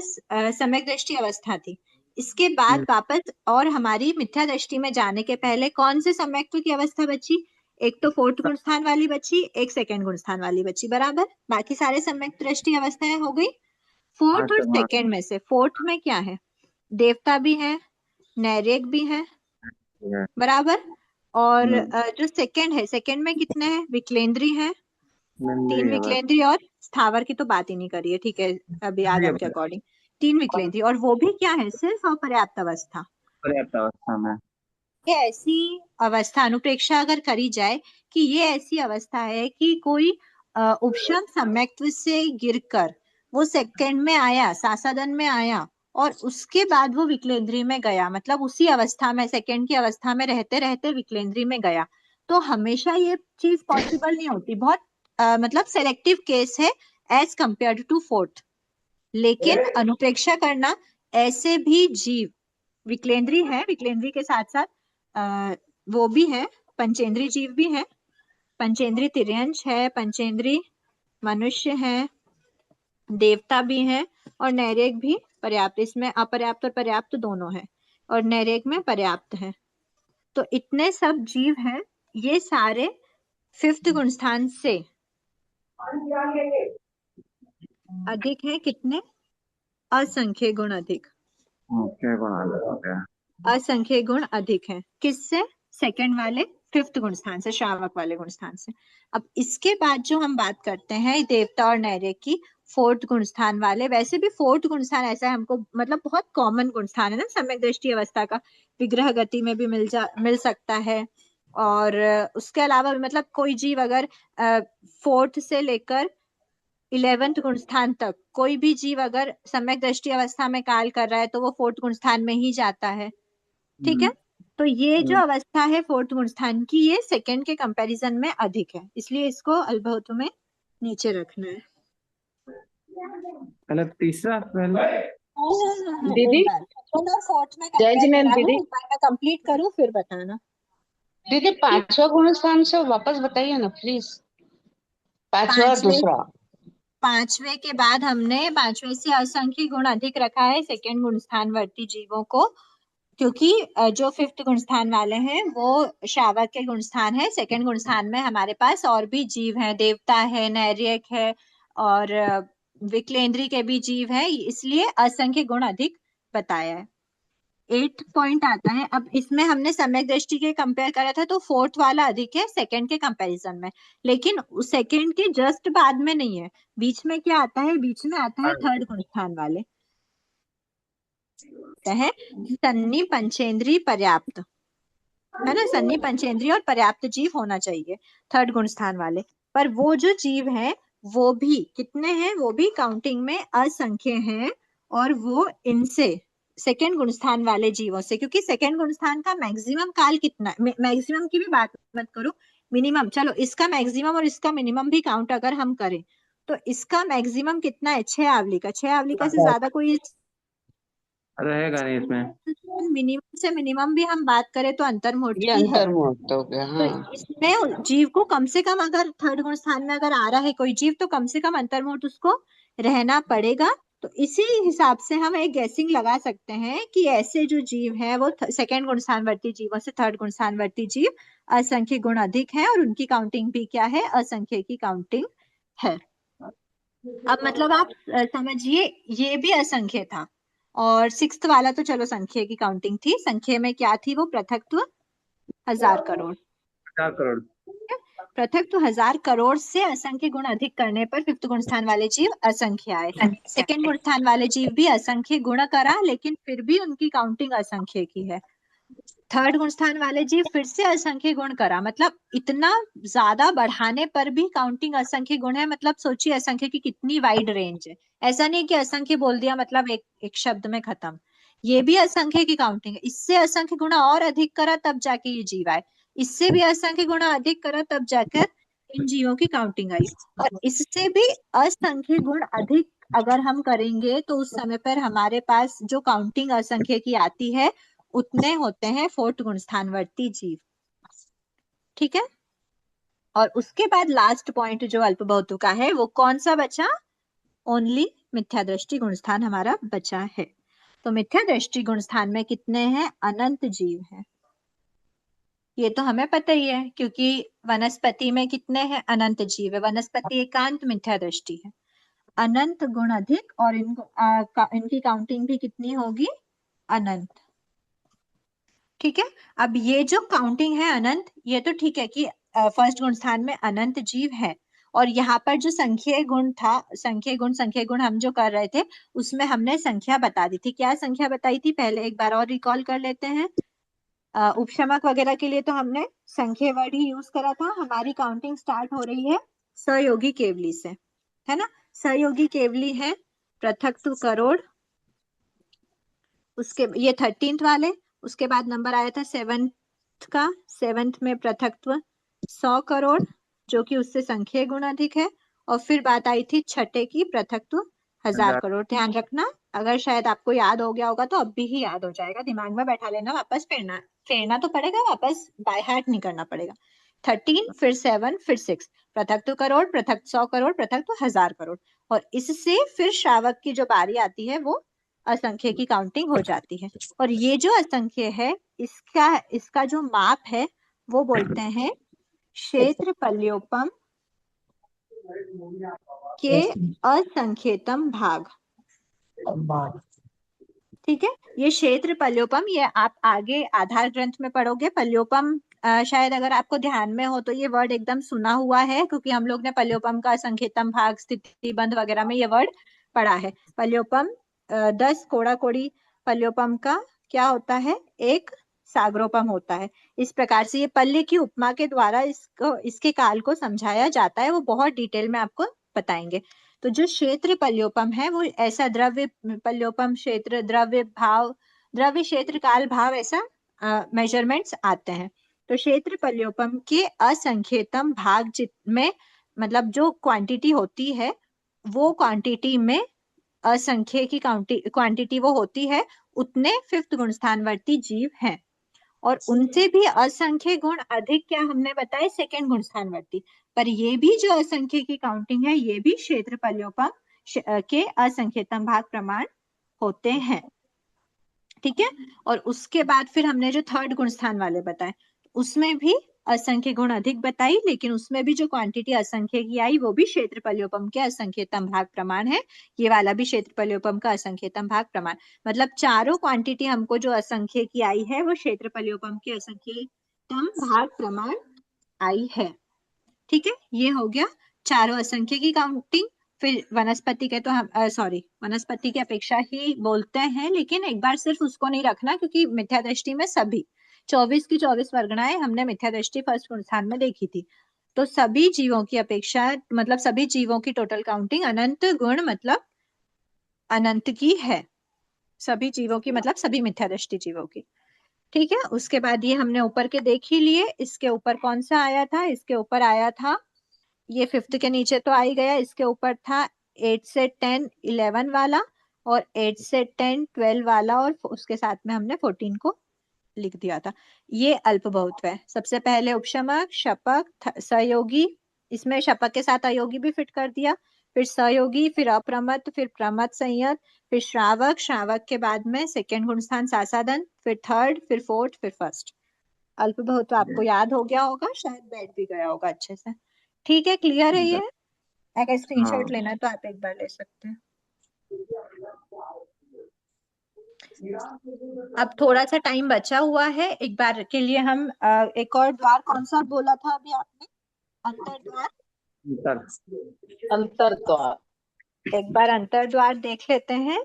D: सम्यक दृष्टि अवस्था थी। इसके बाद वापस और हमारी मिथ्या दृष्टि में जाने के पहले कौन से सम्यक्त्व की अवस्था बची? एक तो फोर्थ गुण स्थान वाली बची, एक सेकंड गुण स्थान वाली बची। बराबर। बाकी सारे सम्यक दृष्टि अवस्थाएं हो गई। फोर्थ और सेकंड में से फोर्थ में क्या है? देवता भी है, नैरेक भी है। बराबर। और जो सेकंड है, सेकंड में कितने हैं? विकलेंद्री है, 3 विकलेंद्री, और स्थावर की तो बात ही नहीं करी है, ठीक है, अभी आगम के अकॉर्डिंग 3 विकलेंद्री, और वो भी क्या है? सिर्फ अपर्याप्त अवस्था।
F: पर्याप्त अवस्था में।
D: ये ऐसी अवस्था, अनुप्रेक्षा अगर करी जाए कि ये ऐसी अवस्था है कि कोई उपशम सम्यक्त्व से गिरकर वो सेकंड में आया, सासादन में आया, और उसके बाद वो विकलेंद्री में गया, मतलब उसी अवस्था में, सेकंड की अवस्था में रहते रहते विकलेंद्री में गया, तो हमेशा ये चीज पॉसिबल नहीं होती। बहुत मतलब सेलेक्टिव केस है एज कंपेयर टू फोर्थ। लेकिन अनुप्रेक्षा करना, ऐसे भी जीव विकलेंद्री है, विकलेंद्री के साथ साथ वो भी है, पंचेंद्री जीव भी है, पंचेंद्री तिर्यंश है, पंचेंद्री मनुष्य है, देवता भी है, और नैरेक भी पर्याप्त। इसमें अपर्याप्त और पर्याप्त दोनों है, और नैरेक में पर्याप्त है। तो इतने सब जीव हैं, ये सारे फिफ्थ गुण स्थान से अधिक है। कितने? असंख्य गुण अधिक। असंख्य गुण अधिक है। किससे? सेकंड वाले फिफ्थ गुण स्थान से, श्रावक वाले गुण स्थान से। अब इसके बाद जो हम बात करते हैं देवता और नैरेक की, फोर्थ गुण स्थान वाले। वैसे भी फोर्थ गुण स्थान ऐसा है हमको मतलब बहुत कॉमन गुण स्थान है ना सम्यक दृष्टि अवस्था का। विग्रह गति में भी मिल सकता है। और उसके अलावा भी मतलब कोई जीव अगर फोर्थ से लेकर 11वें गुण स्थान तक कोई भी जीव अगर सम्यक दृष्टि अवस्था में काल कर रहा है तो वो फोर्थ गुण स्थान में ही जाता है। ठीक है, तो ये जो अवस्था है फोर्थ गुण स्थान की, ये सेकंड के कंपैरिजन में अधिक है, इसलिए इसको अल्बहोतो में नीचे रखना है।
F: पहले तीसरा पहले
G: दीदी
D: एक बार तो फोर्थ में
G: जय
D: कंपेयर
G: जिनेन्द्र
D: करा दूं,
G: दीदी
D: एक बार मैं कंप्लीट करूं फिर बताना।
E: दीदी 5वां गुण स्थान से वापस बताइए ना प्लीज। 5वां और दूसरा।
D: पांचवे के बाद हमने पांचवे से असंख्य गुण अधिक रखा है सेकंड गुण स्थान वर्ती जीवों को, क्योंकि जो फिफ्थ गुण स्थान वाले हैं वो श्रावक के गुण स्थान है। सेकंड गुण स्थान में हमारे पास और भी जीव हैं, देवता है, नैर्यक है और विकलेंद्री के भी जीव है, इसलिए असंख्य गुण अधिक बताया है। 8 पॉइंट आता है। अब इसमें हमने सम्यक दृष्टि के कंपेयर करा था तो फोर्थ वाला अधिक है सेकंड के कंपैरिजन में, लेकिन सेकंड के जस्ट बाद में नहीं है। बीच में क्या आता है? बीच में आता है थर्ड गुण स्थान वाले है सन्नी पंचेंद्री पर्याप्त, है ना। सन्नी पंचेंद्री और पर्याप्त जीव होना चाहिए थर्ड गुण स्थान वाले। पर वो जो जीव है वो भी कितने हैं? वो भी काउंटिंग में असंख्य हैं, और वो इनसे सेकेंड गुण स्थान वाले जीवों से, क्योंकि सेकेंड गुण स्थान का मैक्सिमम काल कितना, मैक्सिमम की भी बात मत करो, मिनिमम, चलो इसका मैक्सिमम और इसका मिनिमम भी काउंट अगर हम करें तो इसका मैक्सिमम कितना है? 6 आवली का। 6 आवली का से ज्यादा कोई
F: रहेगा नहीं इसमें।
D: मिनिमम से मिनिमम भी हम बात करें तो अंतर्मुहूर्त
E: ये
D: की है।
E: अंतर्मुहूर्त हो गया।
D: तो
E: हाँ,
D: इसमें जीव को कम से कम अगर थर्ड गुण स्थान में अगर आ रहा है कोई जीव तो कम से कम अंतर्मुहूर्त उसको रहना पड़ेगा। तो इसी हिसाब से हम एक गैसिंग लगा सकते हैं कि ऐसे जो जीव हैं वो सेकंड गुण स्थानवर्ती जीवों से थर्ड गुण स्थानवर्ती जीव असंख्य गुण अधिक है, और उनकी काउंटिंग भी क्या है? असंख्य की काउंटिंग है। अब मतलब आप समझिए ये भी असंख्य था, और सिक्स्थ वाला तो चलो संख्य की काउंटिंग थी। संख्य में क्या थी? वो पृथकत्व 1000 करोड़।
F: 4 करोड़।
D: पृथकत्व 1000 करोड़ से असंख्य गुण अधिक करने पर फिफ्थ गुण स्थान वाले जीव असंख्य आए। सेकंड गुण स्थान वाले जीव भी असंख्य गुण करा, लेकिन फिर भी उनकी काउंटिंग असंख्य की है। थर्ड गुण स्थान वाले जीव फिर से असंख्य गुण करा, मतलब इतना ज्यादा बढ़ाने पर भी काउंटिंग असंख्य गुण है। मतलब सोचिए असंख्य की कितनी वाइड रेंज है। ऐसा नहीं कि असंख्य बोल दिया मतलब एक शब्द में खत्म, ये भी असंख्य की काउंटिंग है। इससे असंख्य गुणा और अधिक करा तब जाके ये जीव आए, इससे भी असंख्य गुणा अधिक करा तब जाकर इन जीवों की काउंटिंग आई, और इससे भी असंख्य गुण अधिक अगर हम करेंगे तो उस समय पर हमारे पास जो काउंटिंग असंख्य की आती है उतने होते हैं फोर्थ गुण स्थानवर्ती जीव। ठीक है, और उसके बाद लास्ट पॉइंट जो अल्पबहुतु का है वो कौन सा बचा? ओनली मिथ्या दृष्टि गुण स्थान हमारा बचा है। तो मिथ्या दृष्टि गुण स्थान में कितने हैं? अनंत जीव हैं। ये तो हमें पता ही है, क्योंकि वनस्पति में कितने हैं? अनंत जीव है। वनस्पति एकांत मिथ्या दृष्टि है। अनंत गुण अधिक, और इनकी काउंटिंग भी कितनी होगी? अनंत। ठीक है, अब ये जो काउंटिंग है अनंत, ये तो ठीक है कि फर्स्ट गुण स्थान में अनंत जीव है, और यहाँ पर जो संख्या गुण था, संख्या गुण हम जो कर रहे थे उसमें हमने संख्या बता दी थी। क्या संख्या बताई थी? पहले एक बार और रिकॉल कर लेते हैं। उपशमक वगैरह के लिए तो हमने संख्या वर्ड ही यूज करा था। हमारी काउंटिंग स्टार्ट हो रही है सहयोगी केवली से, है ना। सहयोगी केवली है पृथकत्व करोड़, उसके ये 13th वाले, उसके बाद नंबर आया था 7th का। 7th में पृथकत्व 100 करोड़ जो कि उससे संख्या गुण अधिक है, और फिर बात आई थी छठे की पृथकत्व 1000 करोड़। ध्यान रखना, अगर शायद आपको याद हो गया होगा तो अब भी ही याद हो जाएगा, दिमाग में बैठा लेना, वापस फेरना तो पड़ेगा, वापस बाय हार्ट नहीं करना पड़ेगा। 13 फिर 7 फिर 6, पृथकत्व करोड़, पृथक 100 करोड़, पृथकत्व 1000 करोड़, और इससे फिर श्रावक की जो बारी आती है वो असंख्य की काउंटिंग हो जाती है। और ये जो असंख्य है इसका जो माप है वो बोलते हैं क्षेत्रफल्योपम के असंख्यतम भाग। ठीक है, ये क्षेत्रफल्योपम, ये आप आगे आधार ग्रंथ में पढ़ोगे। पल्योपम शायद अगर आपको ध्यान में हो तो ये वर्ड एकदम सुना हुआ है, क्योंकि हम लोग ने पल्योपम का असंख्यतम भाग, स्थिति बंध वगैरह में ये वर्ड पढ़ा है। पल्योपम 10 कोड़ा कोड़ी पल्योपम का क्या होता है, एक सागरोपम होता है। इस प्रकार से ये पल्ले की उपमा के द्वारा इसके काल को समझाया जाता है, वो बहुत डिटेल में आपको बताएंगे। तो जो क्षेत्र पल्योपम है वो ऐसा द्रव्य पल्योपम क्षेत्र, द्रव्य भाव, द्रव्य क्षेत्र काल भाव, ऐसा मेजरमेंट्स आते हैं। तो क्षेत्र पल्योपम के असंख्यतम भाग में मतलब जो क्वांटिटी होती है वो क्वांटिटी में असंख्य की क्वांटिटी वो होती है, उतने 5th गुण स्थानवर्ती जीव हैं। और उनसे भी असंख्य गुण अधिक क्या हमने बताया, 2nd गुण स्थानवर्ती। पर ये भी जो असंख्य की काउंटिंग है ये भी क्षेत्र पल्योपम के असंख्यतम भाग प्रमाण होते हैं। ठीक है। और उसके बाद फिर हमने जो 3rd गुण स्थान वाले बताए उसमें भी असंख्य गुण अधिक बताई, लेकिन उसमें भी जो क्वांटिटी असंख्य की आई वो भी क्षेत्र पल्योपम के असंख्यतम भाग प्रमाण है। ये वाला भी क्षेत्र पल्योपम का असंख्यतम भाग प्रमाण, मतलब चारों क्वांटिटी हमको जो असंख्य की आई है वो क्षेत्र पल्योपम के असंख्यतम भाग प्रमाण आई है। ठीक है, ये हो गया चारों असंख्य की काउंटिंग। फिर वनस्पति के तो हम वनस्पति की अपेक्षा ही बोलते हैं, लेकिन एक बार सिर्फ उसको नहीं रखना, क्योंकि मिथ्या दृष्टि में सभी 24 की 24 वर्गणाएं हमने मिथ्या दृष्टि फर्स्ट गुण स्थान में देखी थी। तो सभी जीवों की अपेक्षा मतलब सभी जीवों की टोटल काउंटिंग अनंत गुण मतलब अनंत की है, सभी जीवों की मतलब सभी मिथ्या दृष्टि जीवों की। ठीक है, उसके बाद ये हमने ऊपर के देख ही लिए। इसके ऊपर कौन सा आया था, इसके ऊपर आया था ये 5th के नीचे तो आ ही गया, इसके ऊपर था 8 से 10 11 वाला, और 8 से 10 12 वाला, और उसके साथ में हमने 14 को लिख दिया था। ये अल्प बहुत्व है। सबसे पहले उपशमक, शपक, सहयोगी, इसमें शपक के साथ अयोगी भी फिट कर दिया, फिर सहयोगी, फिर अप्रमत्त, फिर प्रमत्त संयत, फिर श्रावक, श्रावक के बाद में 2nd गुण स्थान सासादन, फिर 3rd, फिर 4th, फिर 1st। अल्प बहुत्व आपको याद हो गया होगा, शायद बैठ भी गया होगा अच्छे से। ठीक है, क्लियर है ये? अगर स्क्रीनशॉट लेना है तो आप एक बार ले सकते हैं। अब थोड़ा सा टाइम बचा हुआ है, एक बार के लिए हम एक और द्वार, कौन सा बोला था अभी आपने, अंतर्द्वार,
G: अंतर्द्वार।
D: एक बार अंतर्द्वार देख लेते हैं।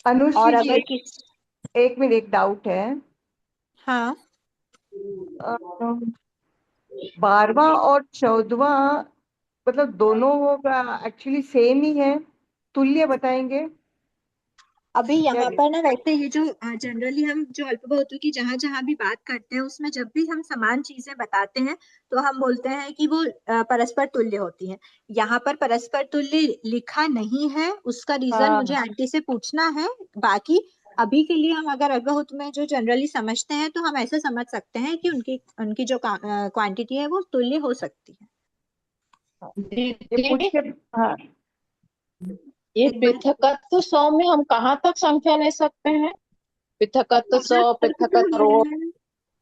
H: अनुश्री
D: और
H: जी,
D: अगर
H: एक मिनट, एक डाउट है।
D: हाँ,
H: 12वां और 14वां मतलब दोनों होगा एक्चुअली सेम ही है, तुल्य बताएंगे?
D: अभी यहाँ पर ना वैसे ये जो जनरली हम जो अल्प बहुत्व की जहां जहां भी बात करते हैं उसमें जब भी हम समान चीजें बताते हैं तो हम बोलते हैं कि वो परस्पर तुल्य होती हैं। यहाँ पर परस्पर तुल्य लिखा नहीं है, उसका रीजन मुझे आंटी से पूछना है। बाकी अभी के लिए हम अगर अल्प बहुत्व में जो जनरली समझते हैं तो हम ऐसे समझ सकते हैं कि उनकी उनकी जो क्वांटिटी है वो तुल्य हो सकती है।
H: ये पूछ के हाँ,
G: ये
D: एक बार
G: पृथकत्व 100 में हम कहाँ तक संख्या ले सकते हैं? पृथकत्व 100, पृथकत्व रोट।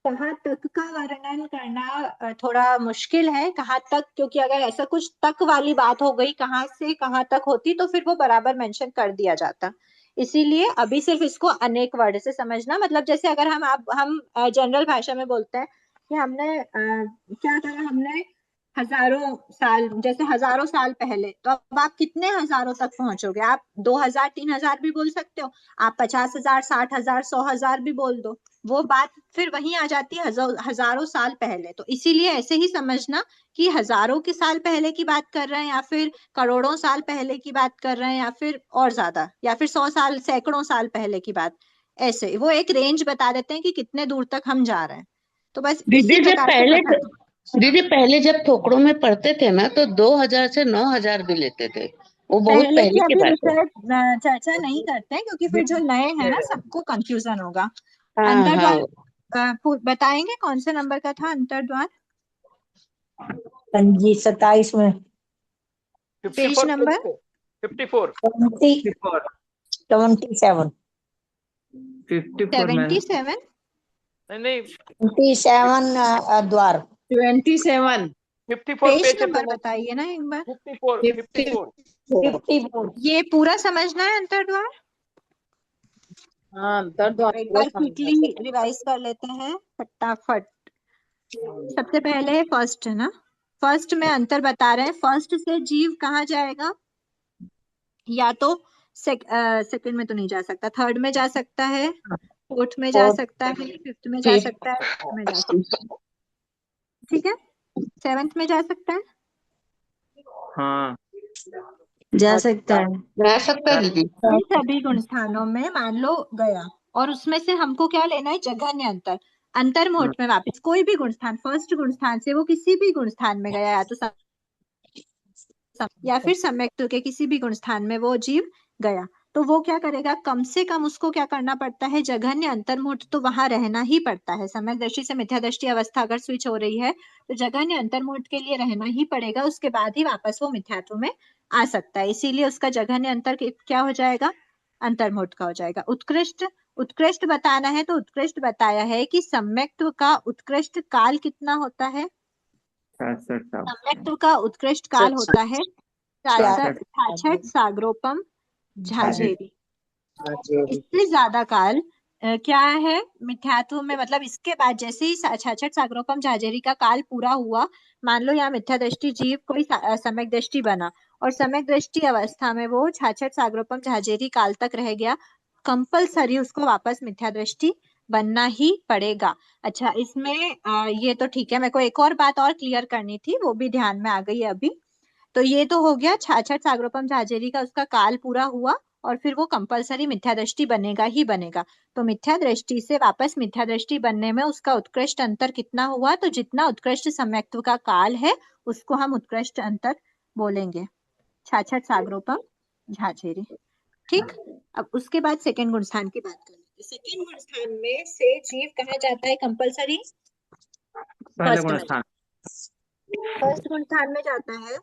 D: कहाँ तक का वर्णन करना थोड़ा मुश्किल है, कहाँ तक, क्योंकि अगर ऐसा कुछ तक वाली बात हो गई कहाँ से कहाँ तक होती तो फिर वो बराबर मेंशन कर दिया जाता। इसीलिए अभी सिर्फ इसको अनेक वर्ड से समझना, मतलब जैसे अगर हम जनरल भाषा में बोलते हैं कि हमने क्या करा, हमने हजारों साल, जैसे हजारों साल पहले, तो अब आप कितने हजारों तक पहुंचोगे? आप 2000 3000 भी बोल सकते हो, आप 50,000 60,000 100,000 भी बोल दो, वो बात फिर वहीं आ जाती है हजारों साल पहले। तो इसीलिए ऐसे ही समझना कि हजारों के साल पहले की बात कर रहे हैं या फिर करोड़ों साल पहले की बात कर रहे हैं या फिर और ज्यादा, या फिर 100 साल सैकड़ों साल पहले की बात। ऐसे वो एक रेंज बता देते हैं कि कितने दूर तक हम जा रहे हैं। तो बस इसी प्रकार से
E: दीदी पहले जब ठोकरों में पढ़ते थे ना तो 2000 से 9000 भी लेते थे, वो बहुत
D: पहले
E: पहले
D: की
E: की
D: अभी
E: बात है।
D: विषय चर्चा नहीं करते हैं, क्योंकि फिर जो नए हैं ना सबको कंफ्यूजन होगा।
E: हाँ हाँ,
D: अंतर्द्वार बताएंगे कौन से नंबर का था अंतर्द्वार?
B: जी 27 में।
D: पेज नंबर
A: 54
B: 27
F: 54 में
D: 77।
A: नहीं
B: 27 द्वार
G: 27।
A: 54
D: पेज
A: पेज
D: नंबर बताइए ना एक बार।
A: 54
B: 54
D: ये पूरा समझना है अंतर्द्वार?
G: हाँ, अंतर्द्वार
D: एक
G: पूरा
D: बार
G: समझना
D: क्विकली
G: चाहिए।
D: रिवाइज कर लेते हैं फटाफट। सबसे पहले फर्स्ट है ना, फर्स्ट में अंतर बता रहे हैं। फर्स्ट से जीव कहाँ जाएगा? या तो सेकंड में तो नहीं जा सकता, थर्ड में जा सकता है, फोर्थ में जा
B: फोर्थ
D: सकता है, फिफ्थ में जा
C: फिफ्थ
D: सकता है, सिक्स्थ में जा सकता है, ठीक है, सेवेंथ में जा सकता है।
F: हाँ
B: जा सकता है।
E: जा सकता है दीदी।
D: इन सभी गुण स्थानों में मान लो गया, और उसमें से हमको क्या लेना है? जघन्य अंतर। अंतर मोड में वापस कोई भी गुण स्थान, फर्स्ट गुण स्थान से वो किसी भी गुण स्थान में गया, या तो या फिर सम्यक्त्व के किसी भी गुण स्थान में वो जीव गया, तो वो क्या करेगा? कम से कम उसको क्या करना पड़ता है? जघन्य अंतर्मुठ तो वहां रहना ही पड़ता है। सम्यक दृष्टि से मिथ्या दृष्टि अवस्था अगर स्विच हो रही है तो जघन्य अंतर्मुठ के लिए रहना ही पड़ेगा, उसके बाद ही वापस वो मिथ्यात्व में आ सकता है। इसीलिए उसका जघन्य अंतर क्या हो जाएगा? अंतर्मुठ का हो जाएगा। उत्कृष्ट, उत्कृष्ट बताना है तो उत्कृष्ट बताया है कि सम्यक्त्व का उत्कृष्ट काल कितना होता है?
F: 66
D: सम्यक्त्व का उत्कृष्ट काल होता है
F: 66
D: 66 सागरोपम झाझेरी।
B: झाझेरी।
D: इससे ज्यादा काल क्या है मिथ्यात्व में? मतलब इसके बाद जैसे ही 66 सागरोपम झाझेरी का काल पूरा हुआ, मान लो यहाँ मिथ्या दृष्टि जीव कोई सम्यक दृष्टि बना, और सम्यक दृष्टि अवस्था में वो 66 सागरोपम झाझेरी काल तक रह गया, कंपलसरी उसको वापस मिथ्या दृष्टि बनना ही पड़ेगा। अच्छा, इसमें ये तो ठीक है, मेरे को एक और बात और क्लियर करनी थी, वो भी ध्यान में आ गई है अभी। तो ये तो हो गया 66 सागरोपम झाझेरी का, उसका काल पूरा हुआ और फिर वो कंपलसरी मिथ्या दृष्टि बनेगा ही बनेगा। तो मिथ्या दृष्टि से वापस मिथ्या दृष्टि बनने में उसका उत्कृष्ट अंतर कितना हुआ? तो जितना उत्कृष्ट सम्यक्त्व का काल है उसको हम उत्कृष्ट अंतर बोलेंगे, 66 सागरोपम झाझेरी। ठीक, अब उसके बाद सेकंड गुण स्थान की बात करें। सेकंड गुण स्थान में से जीव कहाँ जाता है कंपलसरी?
F: पहले
D: फर्स्ट
F: गुण
D: में,
F: स्थान।
D: फर्स्ट गुण स्थान में जाता है।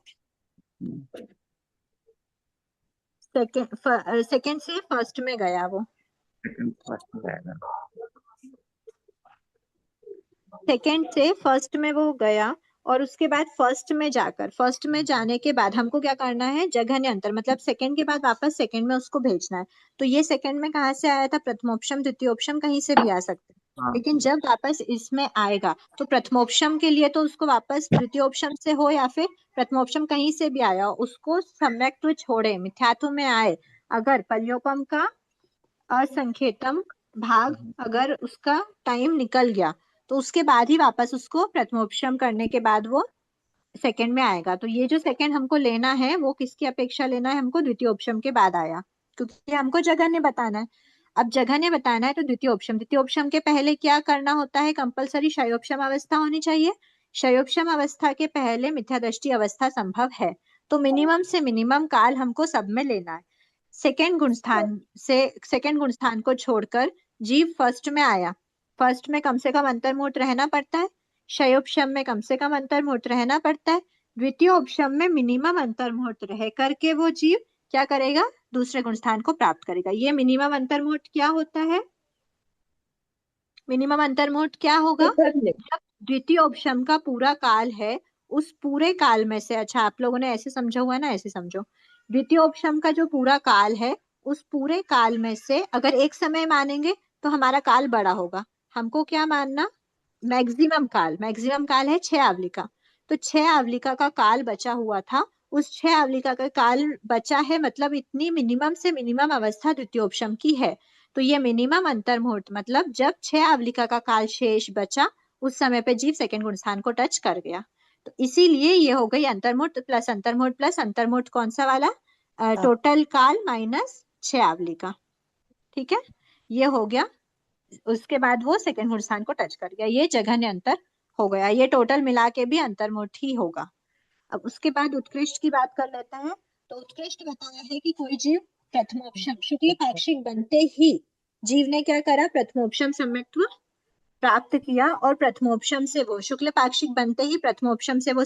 D: सेकंड से फर्स्ट में गया वो,
F: फर्स्ट में जाएगा।
D: सेकंड से फर्स्ट में वो गया, और उसके बाद फर्स्ट में जाकर, फर्स्ट में जाने के बाद हमको क्या करना है? जघन्य अंतर, मतलब सेकंड के बाद वापस सेकंड में उसको भेजना है। तो ये सेकंड में कहाँ से आया था? प्रथमोपशम द्वितीयोपशम कहीं से भी आ सकता है,
F: हाँ
D: लेकिन जब वापस इसमें आएगा तो प्रथमोपशम के लिए तो उसको वापस द्वितीयोपशम से हो या फिर प्रथमोपशम कहीं से भी आया उसको सम्यक्त्व छोड़े मिथ्यात्व में आए, अगर पर्योपम का असंख्यतम भाग अगर उसका टाइम निकल गया तो उसके बाद ही वापस उसको प्रथमोपशम करने के बाद वो सेकंड में आएगा। तो ये जो सेकंड हमको लेना है वो किसकी अपेक्षा लेना है? हमको द्वितीयोपशम के बाद आया, क्योंकि हमको जघन्य बताना है। अब जघन्य बताना है तो द्वितीयोपशम, द्वितीयोपशम के पहले क्या करना होता है? कंपलसरी शयोपशम अवस्था होनी चाहिए। शयोपशम अवस्था के पहले मिथ्या दृष्टि अवस्था संभव है, तो मिनिमम से मिनिमम काल हमको सब में लेना है। सेकेंड गुण स्थान से, सेकेंड गुण स्थान को छोड़कर जीव फर्स्ट में आया, फर्स्ट में कम से कम अंतर्मुहूर्त रहना पड़ता है, शयोपशम में कम से कम अंतर्मुहूर्त रहना पड़ता है, द्वितीय उपशम में मिनिमम अंतर्मुहूर्त रह करके वो जीव क्या करेगा? दूसरे गुण स्थान को प्राप्त करेगा। ये मिनिमम अंतर्मुहूर्त क्या होता है? मिनिमम अंतर्मुहूर्त क्या होगा? जब द्वितीय उपशम का पूरा काल है, उस पूरे काल में से, अच्छा आप लोगों ने ऐसे समझा हुआ है ना, ऐसे समझो, द्वितीय उपशम का जो पूरा काल है उस पूरे काल में से अगर एक समय मानेंगे तो हमारा काल बड़ा होगा। हमको क्या मानना? मैक्सिमम काल, मैक्सिमम काल है 6 आवलिका, तो 6 आवलिका का काल बचा हुआ था, उस 6 आवलिका का काल बचा है, मतलब इतनी मिनिमम से मिनिमम अवस्था द्वितीयोपशम की है। तो ये मिनिमम अंतर्मुहूर्त मतलब जब 6 आवलिका का काल शेष बचा उस समय पे जीव सेकंड गुण स्थान को टच कर गया। तो इसीलिए ये हो गई अंतर्मुहूर्त प्लस अंतर्मुहूर्त प्लस अंतर्मुहूर्त कौन सा वाला? टोटल काल माइनस 6 आवलिका, ठीक है, ये हो गया। उसके बाद वो सेकंड गुण स्थान को टच कर गया, ये जघन्य अंतर हो गया, ये टोटल मिला के भी अंतर्मुहूर्त ही होगा। अब उसके बाद उत्कृष्ट की बात कर लेते हैं। तो उत्कृष्ट बताया है कि कोई जीव प्रथमोपशम शुक्ल पाक्षिक बनते ही जीव ने क्या करा? प्रथमोपशम सम्यक्त्व प्राप्त किया, और प्रथमोपशम से वो शुक्ल पाक्षिक बनते ही प्रथमोपशम से वो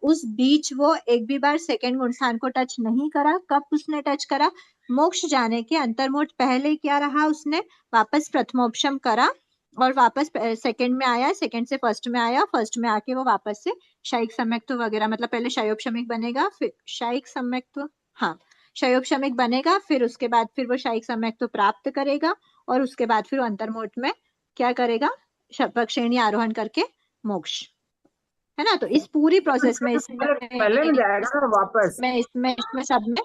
D: उस बीच वो एक भी बार सेकंड गुण स्थान को टच नहीं करा। कब उसने टच करा? मोक्ष जाने के अंतर्मुहूर्त पहले क्या रहा? उसने वापस प्रथमोपशम करा और वापस सेकंड में आया, सेकंड से फर्स्ट में आया, फर्स्ट में आके वो वापस से शायिक सम्यक्त्व वगैरह, मतलब पहले शयोपशमिक बनेगा फिर शायिक सम्यक्त्व, हाँ शयोपशमिक बनेगा, फिर उसके बाद फिर वो शायिक सम्यक्त्व प्राप्त करेगा और उसके बाद फिर अंतर्मुहूर्त में क्या करेगा? शपथ श्रेणी आरोहण करके मोक्ष, है ना। तो इस पूरी प्रोसेस में
F: पहले में जाएगा ना वापस,
D: इसमें सब में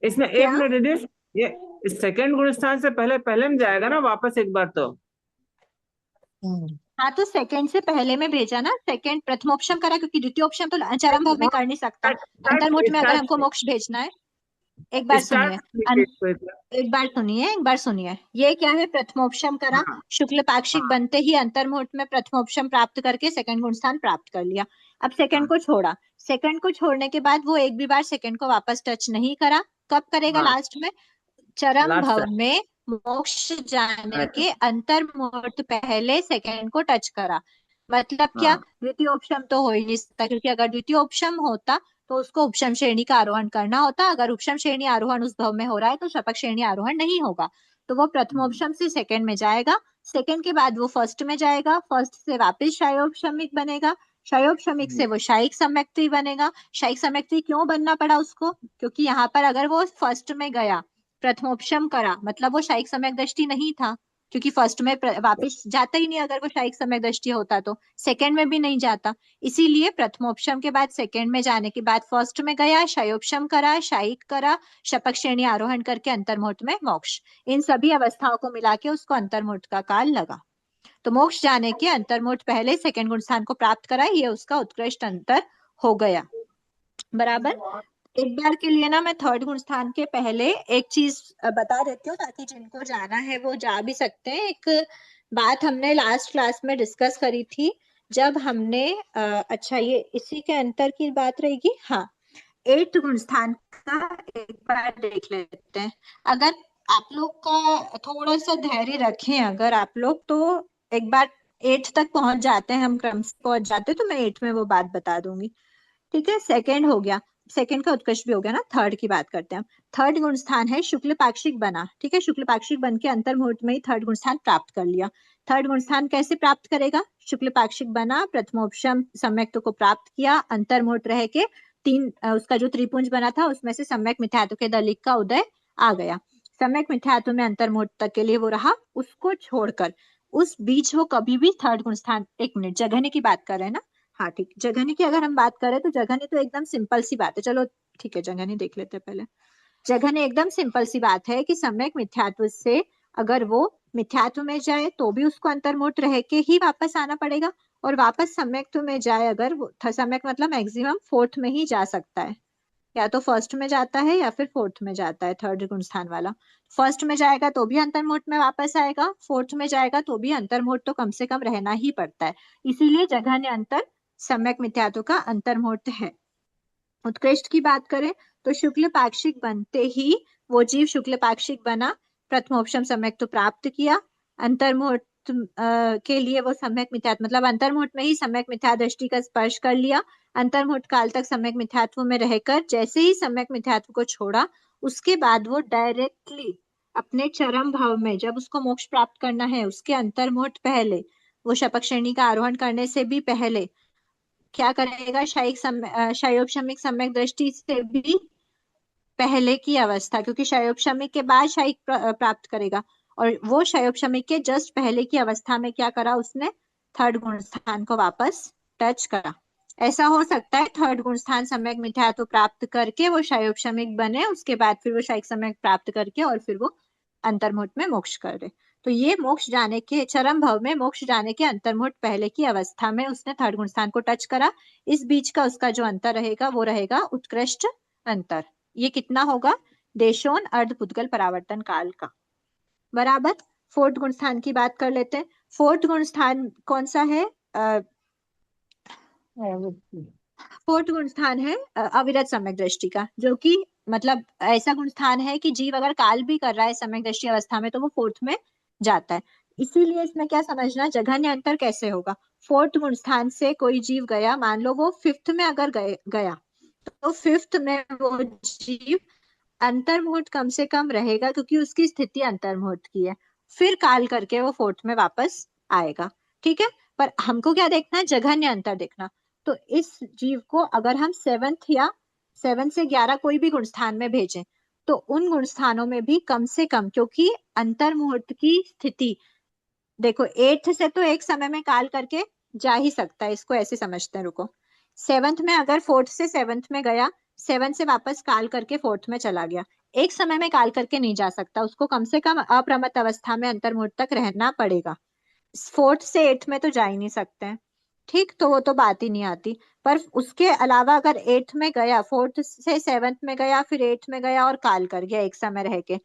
F: इसमें एक
D: क्या?
F: मिनट दीदी, ये सेकंड गुण स्थान से पहले में जाएगा ना वापस एक बार तो।
D: हाँ, तो सेकंड से पहले में भेजा ना, सेकंड प्रथमोपशम करा, क्योंकि द्वितीयोपशम तो चरम भाव में कर नहीं सकता। अंतर्मुठ में अगर हमको मोक्ष भेजना है, एक बार सुनिए, एक बार सुनिए, ये क्या है, प्रथमोपशम करा,
F: हाँ।
D: शुक्ल पाक्षिक बनते ही अंतर्मुहूर्त में प्रथमोपशम प्राप्त करके सेकंड गुण स्थान प्राप्त कर लिया। अब सेकंड को छोड़ा, सेकंड को छोड़ने के बाद वो एक भी बार सेकंड को वापस टच नहीं करा, कब करेगा?
F: हाँ।
D: लास्ट में चरम
F: लास्ट
D: भव में मोक्ष जाने के अंतर्मुहूर्त पहले सेकंड को टच करा। मतलब क्या?
F: हाँ।
D: द्वितीय उपशम तो हो ही नहीं सकता, क्योंकि अगर द्वितीय उपशम होता तो उसको उपशम श्रेणी का आरोहण करना होता। अगर उपशम श्रेणी आरोहण उस भव में हो रहा है तो शपथ श्रेणी आरोहण नहीं होगा। तो वो प्रथमोपशम से सेकंड में जाएगा, सेकंड के बाद वो फर्स्ट में जाएगा, फर्स्ट से वापस शायोपशमिक बनेगा, शायोपशमिक से वो शायिक सम्यक्त्वी बनेगा। शायिक सम्यक्त्वी क्यों बनना पड़ा उसको? क्योंकि यहाँ पर अगर वो फर्स्ट में गया, प्रथमोपशम करा, मतलब वो शायिक सम्यक दृष्टि नहीं था, क्योंकि फर्स्ट में वापस जाता ही नहीं। अगर वो शायिक सम्यक दृष्टि होता तो सेकंड में भी नहीं जाता। इसीलिए प्रथमोपशम के बाद सेकंड में जाने के बाद फर्स्ट में गया, शायोपशम करा, शायिक करा, शपथ श्रेणी आरोहण करके अंतर्मुहूर्त में मोक्ष। इन सभी अवस्थाओं को मिला के उसको अंतर्मुहूर्त का काल लगा। तो मोक्ष जाने के अंतर्मुहूर्त पहले सेकंड गुण स्थान को प्राप्त करा, ये उसका उत्कृष्ट अंतर हो गया। बराबर। एक बार के लिए ना मैं थर्ड गुण स्थान के पहले एक चीज बता देती हूँ, ताकि जिनको जाना है वो जा भी सकते हैं। एक बात हमने लास्ट क्लास में डिस्कस करी थी, जब हमने अच्छा, ये इसी के अंतर की बात रहेगी। हाँ, 8th गुण स्थान का एक बार देख लेते हैं। अगर आप लोग का थोड़ा सा धैर्य रखें, अगर आप लोग, तो एक बार 8th तक पहुंच जाते हैं, हम क्रम से पहुंच जाते हैं, तो मैं 8th में वो बात बता दूंगी। ठीक है, सेकंड हो गया, सेकंड का उत्कृष्ट भी हो गया ना। थर्ड की बात करते हैं। थर्ड गुण स्थान है शुक्ल पाक्षिक बना। ठीक है, शुक्ल पाक्षिक बन के अंतर्मुहूर्त में ही थर्ड गुण स्थान प्राप्त कर लिया। थर्ड गुण स्थान कैसे प्राप्त करेगा? शुक्ल पाक्षिक बना, प्रथमोपशम सम्यक्त को प्राप्त किया, अंतर्मुहूर्त रह के तीन उसका जो त्रिपुंज बना था उसमें से सम्यक मिथ्यात्व के दलिक का उदय आ गया। सम्यक मिथ्यात्व में अंतर्मुहूर्त तक के लिए वो रहा, उसको छोड़कर उस बीच वो कभी भी थर्ड गुण स्थान, एक मिनट, जघन्य की बात कर रहे हैं ना? हाँ ठीक, जघन्य की अगर हम बात करें तो जघन्य तो एकदम सिंपल सी बात है। चलो ठीक है, जघन्य देख लेते हैं पहले। जघन्य एकदम सिंपल सी बात है कि सम्यक मिथ्यात्व से अगर वो मिथ्यात्व में जाए तो भी उसको अंतर्मुहूर्त रह के ही वापस आना पड़ेगा, और वापस सम्यक्त्व में जाए अगर वो, सम्यक मतलब मैक्सिमम फोर्थ में ही जा सकता है, या तो फर्स्ट में जाता है या फिर फोर्थ में जाता है। थर्ड गुण स्थान वाला फर्स्ट में जाएगा तो भी अंतर्मुहूर्त में वापस आएगा, फोर्थ में जाएगा तो भी अंतर्मुहूर्त तो कम से कम रहना ही पड़ता है। इसीलिए जघन्य अंतर सम्यक मिथ्यात्व का अंतर्मुहूर्त है। उत्कृष्ट की बात करें तो शुक्ल पाक्षिक बनते ही वो जीव शुक्ल पाक्षिक बना, प्रथमोपशम सम्यक तो प्राप्त किया, अंतर्मुहूर्त के लिए वो सम्यक मिथ्यात्व मतलब अंतर्मुहूर्त में ही सम्यक मिथ्या दृष्टि का स्पर्श कर लिया। अंतर्मुहूर्त काल तक सम्यक मिथ्यात्व में रहकर जैसे ही सम्यक मिथ्यात्व को छोड़ा, उसके बाद वो डायरेक्टली अपने चरम भाव में, जब उसको मोक्ष प्राप्त करना है उसके अंतर्मुहूर्त पहले, वो शपथ श्रेणी का आरोहण करने से भी पहले क्या करेगा? शायोपशमिक सम्यक दृष्टि से भी पहले की अवस्था, क्योंकि शायोपशमिक के बाद शायिक प्राप्त करेगा, और वो शायोपशमिक के जस्ट पहले की अवस्था में क्या करा उसने? थर्ड गुण स्थान को वापस टच करा। ऐसा हो सकता है थर्ड गुण स्थान सम्यक मिथ्यात्व प्राप्त करके वो शायोपशमिक बने, उसके बाद फिर वो शायिक सम्यक प्राप्त करके और फिर वो अंतर्मुहूर्त में मोक्ष करे। तो ये मोक्ष जाने के चरम भव में मोक्ष जाने के अंतर्मुहूर्त पहले की अवस्था में उसने थर्ड गुण स्थान को टच करा। इस बीच का उसका जो अंतर रहेगा वो रहेगा उत्कृष्ट अंतर। ये कितना होगा? देशोन अर्ध पुद्गल परावर्तन काल का। बराबर। फोर्थ गुण स्थान की बात कर लेते हैं। फोर्थ गुण स्थान कौन सा है? फोर्थ गुण स्थान है अविरत सम्यक दृष्टि का, जो कि मतलब ऐसा गुण स्थान है कि जीव अगर काल भी कर रहा है सम्यक दृष्टि अवस्था में तो वो फोर्थ में जाता है। इसीलिए इसमें क्या समझना, जघन्य अंतर कैसे होगा? फोर्थ गुण स्थान से कोई जीव गया, मान लो वो फिफ्थ में अगर गया तो फिफ्थ में वो जीव अंतर्मुहूर्त कम से कम रहेगा, क्योंकि उसकी स्थिति अंतर्मुहूर्त की है, फिर काल करके वो फोर्थ में वापस आएगा। ठीक है, पर हमको क्या देखना है? जघन्य अंतर देखना। तो इस जीव को अगर हम 7th या 7 से 11 कोई भी गुण स्थान में भेजें तो उन गुण स्थानों में भी कम से कम, क्योंकि अंतर्मुहूर्त की स्थिति देखो 8th से तो एक समय में काल करके जा ही सकता है, इसको ऐसे समझते हैं, रुको। 7th में अगर 4th से 7th में गया, 7th से वापस काल करके 4th में चला गया, एक समय में काल करके नहीं जा सकता, उसको कम से कम अप्रमत्त अवस्था में अंतर्मुहूर्त तक रहना पड़ेगा। 4th से 8th में तो जा ही नहीं सकते हैं, ठीक, तो वो तो बात ही नहीं आती। पर उसके अलावा अगर 8th में गया, 4th से 7th में गया, फिर 8th में गया और काल कर गया एक समय रह के,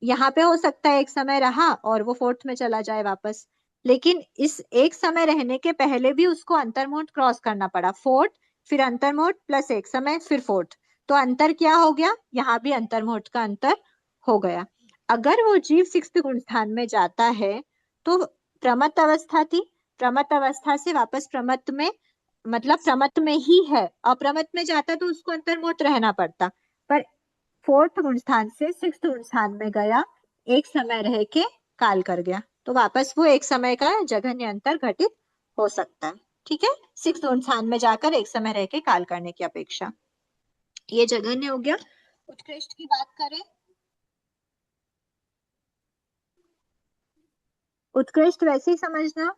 D: यहाँ पे हो सकता है एक समय रहा और वो 4th में चला जाए वापस। लेकिन इस एक समय रहने के पहले भी उसको अंतर्मुहूर्त क्रॉस करना पड़ा, 4th फिर अंतर्मुहूर्त प्लस एक समय फिर 4th, तो अंतर क्या हो गया, यहाँ भी अंतर्मुहूर्त का अंतर हो गया। अगर वो जीव 6th गुण स्थान में जाता है तो प्रमत्त अवस्था थी, प्रमत्त अवस्था से वापस प्रमत्त में, मतलब प्रमत्त में ही है, अप्रमत्त में जाता तो उसको अंतर्मुहूर्त रहना पड़ता, पर 4th गुण स्थान से 6th गुण स्थान में गया, एक समय रह के काल कर गया, तो वापस वो एक समय का जघन्य अंतर घटित हो सकता है, ठीक है। 6th गुण स्थान में जाकर एक समय रह के काल करने की अपेक्षा, ये जघन्य हो गया। उत्कृष्ट की बात करें, उत्कृष्ट वैसे ही समझना,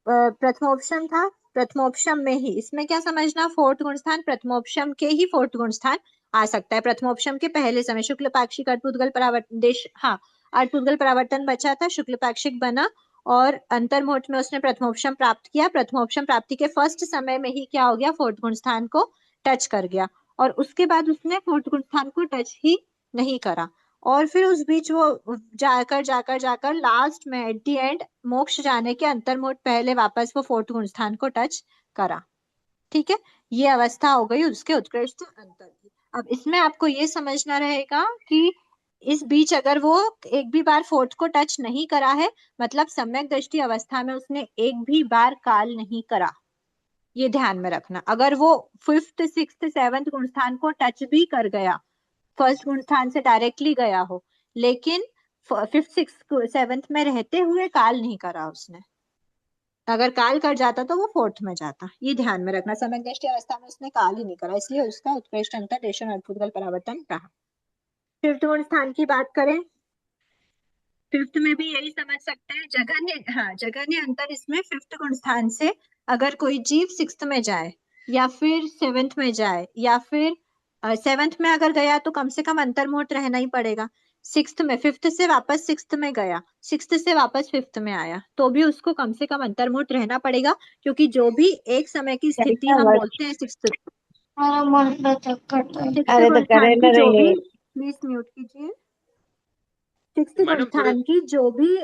D: प्रथमोपशम था, प्रथमोपशम में ही इसमें क्या समझना, 4th गुण स्थान प्रथमोपशम के ही 4th गुण स्थान आ सकता है, प्रथमोपशम के पहले समय शुक्ल पाक्षिक अर्धपुद्गल परावर्तन देश, हाँ अर्धपुद्गल परावर्तन बचा था, शुक्ल पाक्षिक बना और अंतर्मुहूर्त में उसने प्रथमोपशम प्राप्त किया, प्रथमोपशम प्राप्ति के फर्स्ट समय में ही क्या हो गया, 4th गुण स्थान को टच कर गया और उसके बाद उसने 4th गुण स्थान को टच ही नहीं करा, और फिर उस बीच वो जाकर जाकर जाकर लास्ट में एट दी एंड मोक्ष जाने के अंतर्मुहूर्त पहले वापस वो 4th गुण स्थान को टच करा, ठीक है। ये अवस्था हो गई उसके उत्कृष्ट अंतर की। अब इसमें आपको ये समझना रहेगा कि इस बीच अगर वो एक भी बार 4th को टच नहीं करा है, मतलब सम्यक दृष्टि अवस्था में उसने एक भी बार काल नहीं करा, ये ध्यान में रखना। अगर वो 5th 6th 7th गुण स्थान को टच भी कर गया, फर्स्ट गुण स्थान से डायरेक्टली गया हो, लेकिन 5th 6th 7th में रहते हुए काल नहीं करा उसने, अगर काल कर जाता तो वो 4th में जाता, ये ध्यान में रखना। सम्यक दृष्टि अवस्था में उसने काल ही नहीं करा, इसलिए उसका उत्कृष्ट अंतर देशन अर्धपुद्गल परावर्तन कहा। 5th गुण स्थान की बात करें, 5th में भी यही समझ सकते हैं, जघन्य, हाँ जघन्य अंतर इसमें 5th गुण स्थान से अगर कोई जीव 6th में जाए या फिर 7th में जाए या फिर 7th में अगर गया तो कम से कम अंतर्मुहूर्त रहना ही पड़ेगा, 6th में 5th से वापस 6th में गया, 6th से वापस 5th में आया, तो भी उसको कम से कम अंतर्मुहूर्त रहना पड़ेगा, क्योंकि जो भी एक समय की स्थिति हम बोलते हैं 6th
B: अरे तो
D: गुण
B: करे
D: स्थान
B: न
D: की जो
B: रही
D: भी, प्लीज म्यूट कीजिए, 6th गुण
A: मैडम थोड़े
D: स्थान की जो भी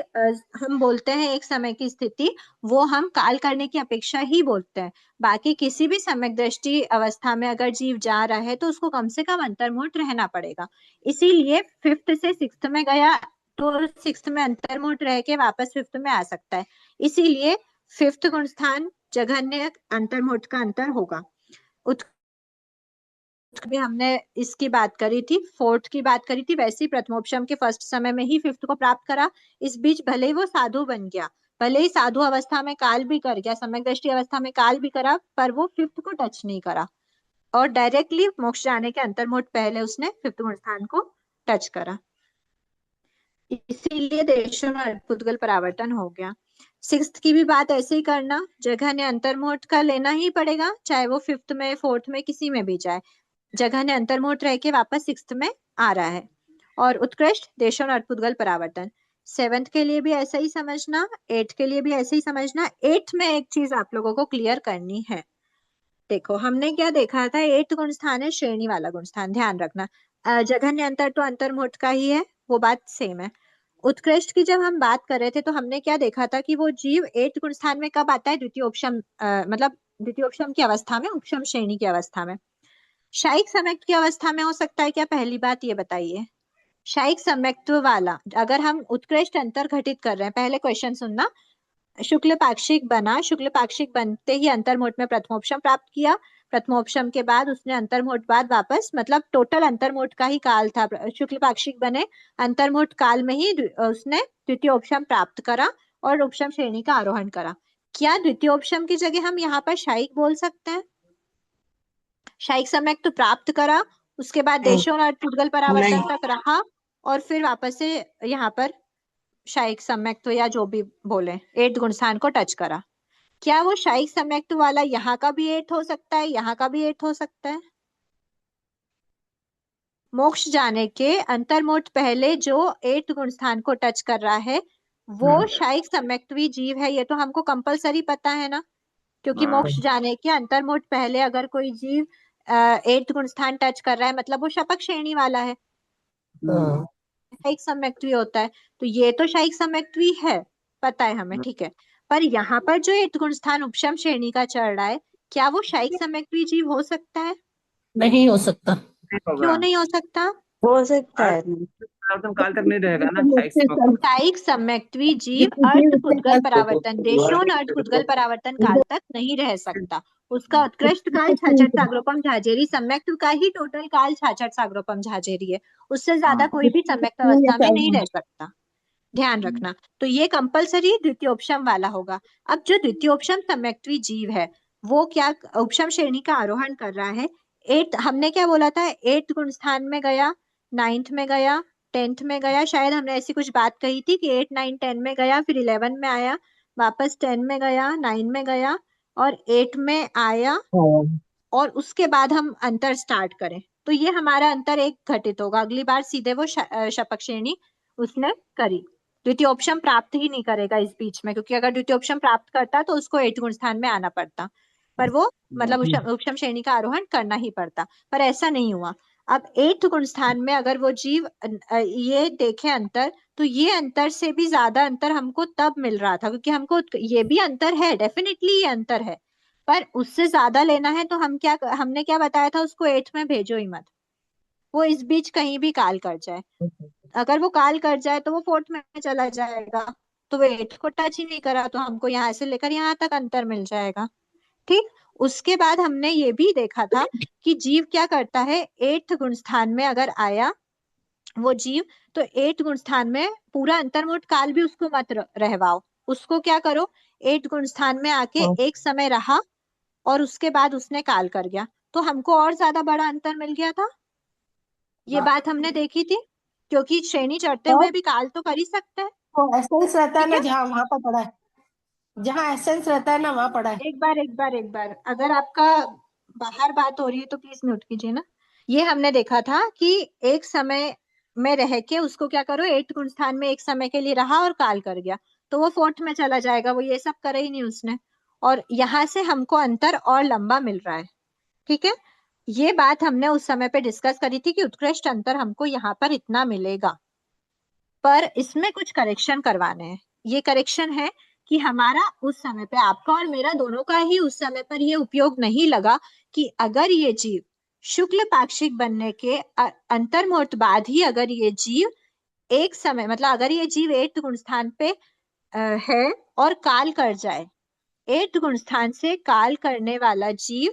D: हम बोलते हैं एक समय की स्थिति, वो हम काल करने की अपेक्षा ही बोलते हैं। बाकी किसी भी सम्यक दृष्टि अवस्था में अगर जीव जा रहा है तो उसको कम से कम अंतर्मुहूर्त रहना पड़ेगा, इसीलिए 5th से 6th में गया तो 6th में अंतर्मुहूर्त रह के वापस 5th में आ सकता है, इसीलिए 5th गुण स्थान जघन्य अंतर्मुहूर्त का अंतर होगा। भी हमने इसकी बात करी थी, 4th की बात करी थी, वैसे ही प्रथमोपशम के फर्स्ट समय में ही 5th को प्राप्त करा, इस बीच भले ही वो साधु बन गया, भले ही साधु अवस्था में काल भी कर गया, सम्यक दृष्टि अवस्था में काल भी करा, पर वो 5th को टच नहीं करा और डायरेक्टली मोक्ष जाने के अंतर्मुहूर्त पहले उसने 5th गुण स्थान को टच करा, इसीलिए देशों में अर्धपुद्गल परावर्तन हो गया। 6th की भी बात ऐसे ही करना, जघन्य अंतर्मुहूर्त का लेना ही पड़ेगा, चाहे वो 5th में 4th में किसी में भी जाए, जघन्य अंतर्मुहूर्त रह के वापस 6th में आ रहा है। और उत्कृष्ट देशों अर्धपुद्गल परावर्तन 7th के लिए भी ऐसा ही समझना, 8th के लिए भी ऐसे ही समझना। 8th में एक चीज आप लोगों को क्लियर करनी है, देखो हमने क्या देखा था, 8th गुण स्थान है श्रेणी वाला गुण स्थान, ध्यान रखना, जघन्य अंतर तो अंतर्मुहूर्त का ही है, वो बात सेम है। उत्कृष्ट की जब हम बात कर रहे थे तो हमने क्या देखा था कि वो जीव 8th गुण स्थान में कब आता है, द्वितीय उपशम, मतलब द्वितीय उपशम की अवस्था में, उपशम श्रेणी की अवस्था में। शायिक सम्यक्त की अवस्था में हो सकता है क्या, पहली बात ये बताइए। शायिक सम्यक्त्व वाला अगर हम उत्कृष्ट अंतर घटित कर रहे हैं, पहले क्वेश्चन सुनना, शुक्ल पाक्षिक बना, शुक्ल पाक्षिक बनते ही अंतर्मुहूर्त में प्रथमोपशम प्राप्त किया, प्रथमोपशम के बाद उसने अंतर्मुहूर्त बाद वापस, मतलब टोटल अंतर्मुहूर्त का ही काल था, शुक्ल पाक्षिक बने, अंतर्मुहूर्त काल में ही उसने द्वितीय उपशम प्राप्त करा और उपशम श्रेणी का आरोहण करा। क्या द्वितीय उपशम की जगह हम यहाँ पर शायिक बोल सकते हैं? शायिक सम्यक्त तो प्राप्त करा, उसके बाद देशों और अर्धपुद्गल परावर्तन तक रहा और फिर वापस से यहाँ पर शायिक सम्यक्त्व या जो भी बोले, 8th गुण स्थान को टच करा, क्या वो शायिक सम्यक्त्व वाला यहाँ का भी 8 हो सकता है, यहाँ का भी 8 हो सकता है? मोक्ष जाने के अंतर्मुठ पहले जो 8th गुण स्थान को टच कर रहा है वो शायिक सम्यक्त्वी जीव है, ये तो हमको कंपलसरी पता है ना, क्योंकि मोक्ष जाने के अंतर्मुठ पहले अगर कोई जीव 8th गुण स्थान टच कर रहा है मतलब वो शपक श्रेणी वाला है, शायिक सम्यक्त्वी होता है, तो ये तो शायिक सम्यक्त्वी है, पता है हमें, ठीक है। पर यहाँ पर जो 8th गुण स्थान उपशम श्रेणी का चढ़ रहा है, क्या वो शायिक सम्यक्त्वी जीव हो सकता है?
C: नहीं हो सकता।
D: क्यों नहीं हो सकता?
B: हो सकता है।
F: परिवर्तन काल तक नहीं रहेगा ना
D: शायिक सम्यक्त्वी जीव अर्थ पुद्गल परावर्तन देशों अर्थ पुद्गल परावर्तन काल तक नहीं रह सकता, उसका उत्कृष्ट काल छाछठ साग्रोपम झाजेरी सम्यक्त्व का ही टोटल काल छाछठ साग्रोपम झाजेरी है, उससे ज्यादा कोई भी सम्यक्त अवस्था में नहीं रह सकता, ध्यान रखना। तो ये कंपलसरी द्वितीयोपशम वाला होगा। अब जो द्वितीयोपशम सम्यक्त्वी जीव है वो क्या उपशम श्रेणी का आरोहण कर रहा है, 8 हमने क्या बोला था, 8th गुण स्थान में गया, 9th में गया, 10th में गया, शायद हमने ऐसी कुछ बात कही थी कि 8, 9, 10 में गया, फिर 11 में आया, वापस 10 में गया, 9 में गया और 8 में आया, और उसके बाद हम अंतर स्टार्ट करें तो ये हमारा अंतर एक घटित होगा, अगली बार सीधे वो शपक श्रेणी उसने करी, द्वितीयोपशम प्राप्त ही नहीं करेगा इस बीच में, क्योंकि अगर द्वितीयोपशम प्राप्त करता तो उसको 8th गुण स्थान में आना पड़ता, पर वो मतलब उपशम श्रेणी का आरोहण करना ही पड़ता, पर ऐसा नहीं हुआ। अब 8th गुण स्थान में अगर वो जीव ये देखे अंतर, तो ये अंतर से भी ज्यादा अंतर हमको तब मिल रहा था, क्योंकि हमको ये भी अंतर है, डेफिनेटली ये अंतर है, पर उससे ज्यादा लेना है तो हमने क्या बताया था, उसको 8th में भेजो ही मत, वो इस बीच कहीं भी काल कर जाए, अगर वो काल कर जाए तो वो 4th में चला जाएगा, तो वो 8th को टच ही नहीं करा, तो हमको यहाँ से लेकर यहाँ तक अंतर मिल जाएगा, ठीक। उसके बाद हमने ये भी देखा था कि जीव क्या करता है, 8th गुण स्थान में अगर आया वो जीव, तो 8th गुण स्थान में पूरा अंतर्मुठ काल भी उसको मत रहवाओ, उसको क्या करो, 8th गुण स्थान में आके एक समय रहा और उसके बाद उसने काल कर गया, तो हमको और ज्यादा बड़ा अंतर मिल गया था, ये बात हमने देखी थी, क्योंकि श्रेणी चढ़ते हुए भी काल तो कर ही सकते हैं,
C: तो एसेंस रहता है ना, जहाँ वहां पर पड़ा है, जहाँ एसेंस रहता है ना वहां पड़ा है।
D: एक बार अगर आपका बाहर बात हो रही है तो प्लीज म्यूट कीजिए ना। ये हमने देखा था कि एक समय में रह के उसको क्या करो, 8th गुण स्थान में एक समय के लिए रहा और काल कर गया, तो वो 4th में चला जाएगा, वो ये सब करे ही नहीं उसने, और यहाँ से हमको अंतर और लंबा मिल रहा है, ठीक है। ये बात हमने उस समय पे डिस्कस करी थी कि उत्कृष्ट अंतर हमको यहाँ पर इतना मिलेगा, पर इसमें कुछ करेक्शन करवाने हैं। ये करेक्शन है कि हमारा उस समय पे, आपका और मेरा दोनों का ही उस समय पर ये उपयोग नहीं लगा कि अगर ये जीव शुक्ल पाक्षिक बनने के अंतर्मुहूर्त बाद ही अगर ये जीव एक समय, मतलब अगर ये जीव 8th गुण स्थान पे है और काल कर जाए, 8th गुण स्थान से काल करने वाला जीव,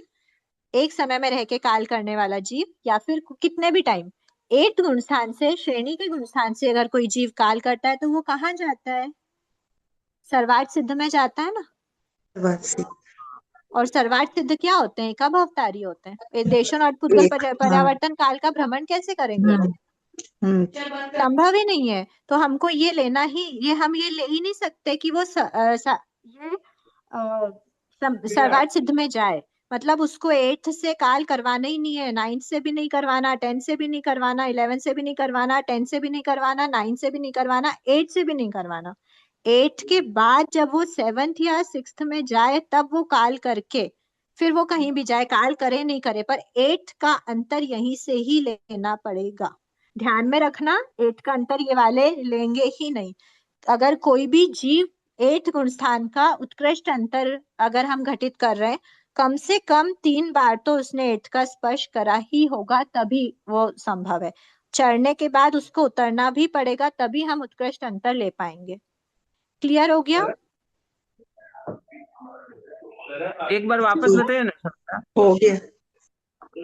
D: एक समय में रह के काल करने वाला जीव, या फिर कितने भी टाइम 8th गुण स्थान से श्रेणी के गुण स्थान से अगर कोई जीव काल करता है तो वो कहाँ जाता है, सर्वार्थ सिद्ध में जाता है ना। और सर्वार्थ सिद्ध क्या होते हैं, कब अवतारी होते हैं, देशों और पुद्गल परावर्तन काल का भ्रमण कैसे करेंगे, संभव ही नहीं है। तो हमको ये लेना ही, ये हम ये ले ही नहीं सकते कि वो सर्वार्थ सिद्ध में जाए, मतलब उसको 8th से काल करवाना ही नहीं है, 9th से भी नहीं करवाना, 10 से भी नहीं करवाना, 11 से भी नहीं करवाना, 10 से भी नहीं करवाना, 9 से भी नहीं करवाना, 8 से भी नहीं करवाना। 8 के बाद जब वो 7th या 6th में जाए तब वो काल करके फिर वो कहीं भी जाए, काल करे नहीं करे, पर 8 का अंतर यहीं से ही लेना पड़ेगा, ध्यान में रखना, 8 का अंतर ये वाले लेंगे ही नहीं। अगर कोई भी जीव 8th गुण स्थान का उत्कृष्ट अंतर अगर हम घटित कर रहे हैं, कम से कम 3 बार तो उसने 8 का स्पर्श करा ही होगा, तभी वो संभव है, चढ़ने के बाद उसको उतरना भी पड़ेगा, तभी हम उत्कृष्ट अंतर ले पाएंगे। क्लियर हो गया?
F: एक बार वापस बताइए ना।
B: हो गया।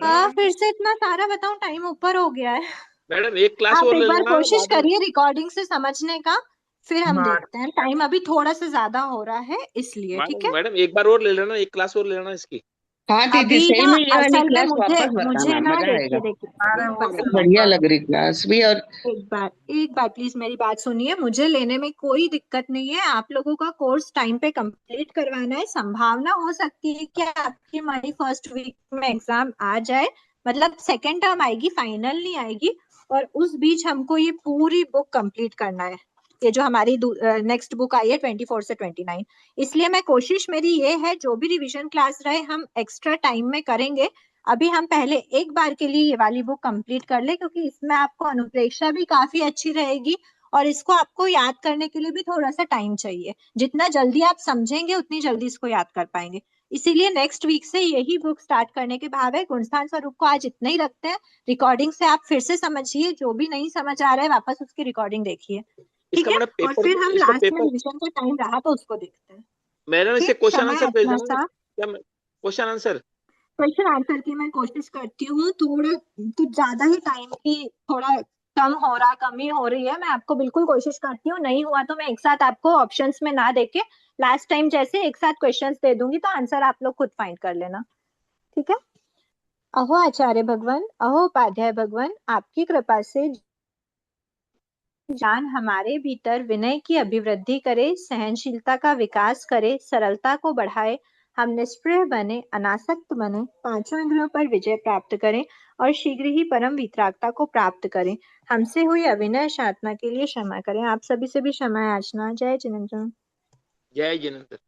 D: हाँ, फिर से इतना सारा बताऊं, टाइम ऊपर हो गया है।
A: मैडम एक क्लास
D: आप
A: और ले
D: एक बार
A: लेना
D: कोशिश
A: बाद में।
D: करिए रिकॉर्डिंग से समझने का, फिर हम देखते हैं, टाइम अभी थोड़ा सा ज्यादा हो रहा है इसलिए, ठीक है।
A: मैडम एक बार और ले लेना, एक क्लास और ले लेना इसकी।
E: हाँ दीदी,
D: अभी
E: सही
D: ना
E: में ये वाली
D: असल में
E: क्लास
D: मुझे
E: वापस
D: मुझे
E: बताना,
D: ना
E: मजा आएगा।
D: देखिए देखिए एक बार
E: बढ़िया लग रही क्लास भी। और
D: एक बार प्लीज मेरी बात सुनिए। मुझे लेने में कोई दिक्कत नहीं है, आप लोगों का कोर्स टाइम पे कंप्लीट करवाना है। संभावना हो सकती है कि आपकी मई फर्स्ट वीक में एग्जाम आ जाए, मतलब सेकेंड टर्म आएगी, फाइनल नहीं आएगी। और उस बीच हमको ये पूरी बुक कंप्लीट करना है, ये जो हमारी नेक्स्ट बुक आई है 24 से 29। इसलिए मैं कोशिश मेरी ये है, जो भी रिवीजन क्लास रहे हम एक्स्ट्रा टाइम में करेंगे। अभी हम पहले एक बार के लिए ये वाली बुक कंप्लीट कर ले, क्योंकि इसमें आपको अनुप्रेक्षा भी काफी अच्छी रहेगी और इसको आपको याद करने के लिए भी थोड़ा सा टाइम चाहिए। जितना जल्दी आप समझेंगे उतनी जल्दी इसको याद कर पाएंगे। इसीलिए नेक्स्ट वीक से यही बुक स्टार्ट करने के भाव है। गुणस्थान स्वरूप को आज इतना ही रखते हैं। रिकॉर्डिंग से आप फिर से समझिए, जो भी नहीं समझ आ रहा है वापस उसकी रिकॉर्डिंग देखिए, ठीक
A: इसका
D: है?
A: मैडम
D: और
A: पेपर,
D: फिर हम
A: इसका
D: लास्ट में
A: पेपर
D: रिविजन का टाइम रहा तो उसको देखते हैं।
A: मैडम इसे
D: ठीक,
A: क्वेश्चन
D: समय
A: आंसर भेज
D: अपना
A: देंगे
D: सा
A: क्या? क्वेश्चन आंसर
D: क्वेश्चन आंसर की मैं कोशिश करती हूँ। थोड़ा कुछ ज्यादा ही टाइम की थोड़ा कमी हो रही है। मैं आपको बिल्कुल कोशिश करती हूँ, नहीं हुआ तो मैं एक साथ आपको ऑप्शंस में ना देके लास्ट टाइम जैसे एक साथ क्वेश्चंस दे दूंगी, तो आंसर आप लोग खुद फाइंड कर लेना, ठीक है? अहो आचार्य भगवान, अहो उपाध्याय भगवान, आपकी कृपा से ज्ञान हमारे भीतर विनय की अभिवृद्धि करे, सहनशीलता का विकास करे, सरलता को बढ़ाए, हम निष्प्रिय बने, अनासक्त बने, पांचों इंद्रियों पर विजय प्राप्त करें और शीघ्र ही परम वितरागता को प्राप्त करें। हमसे हुई अविनय साधना के लिए क्षमा करें। आप सभी से भी क्षमा याचना। जय जिनेंद्र।
A: जय जिनेंद्र।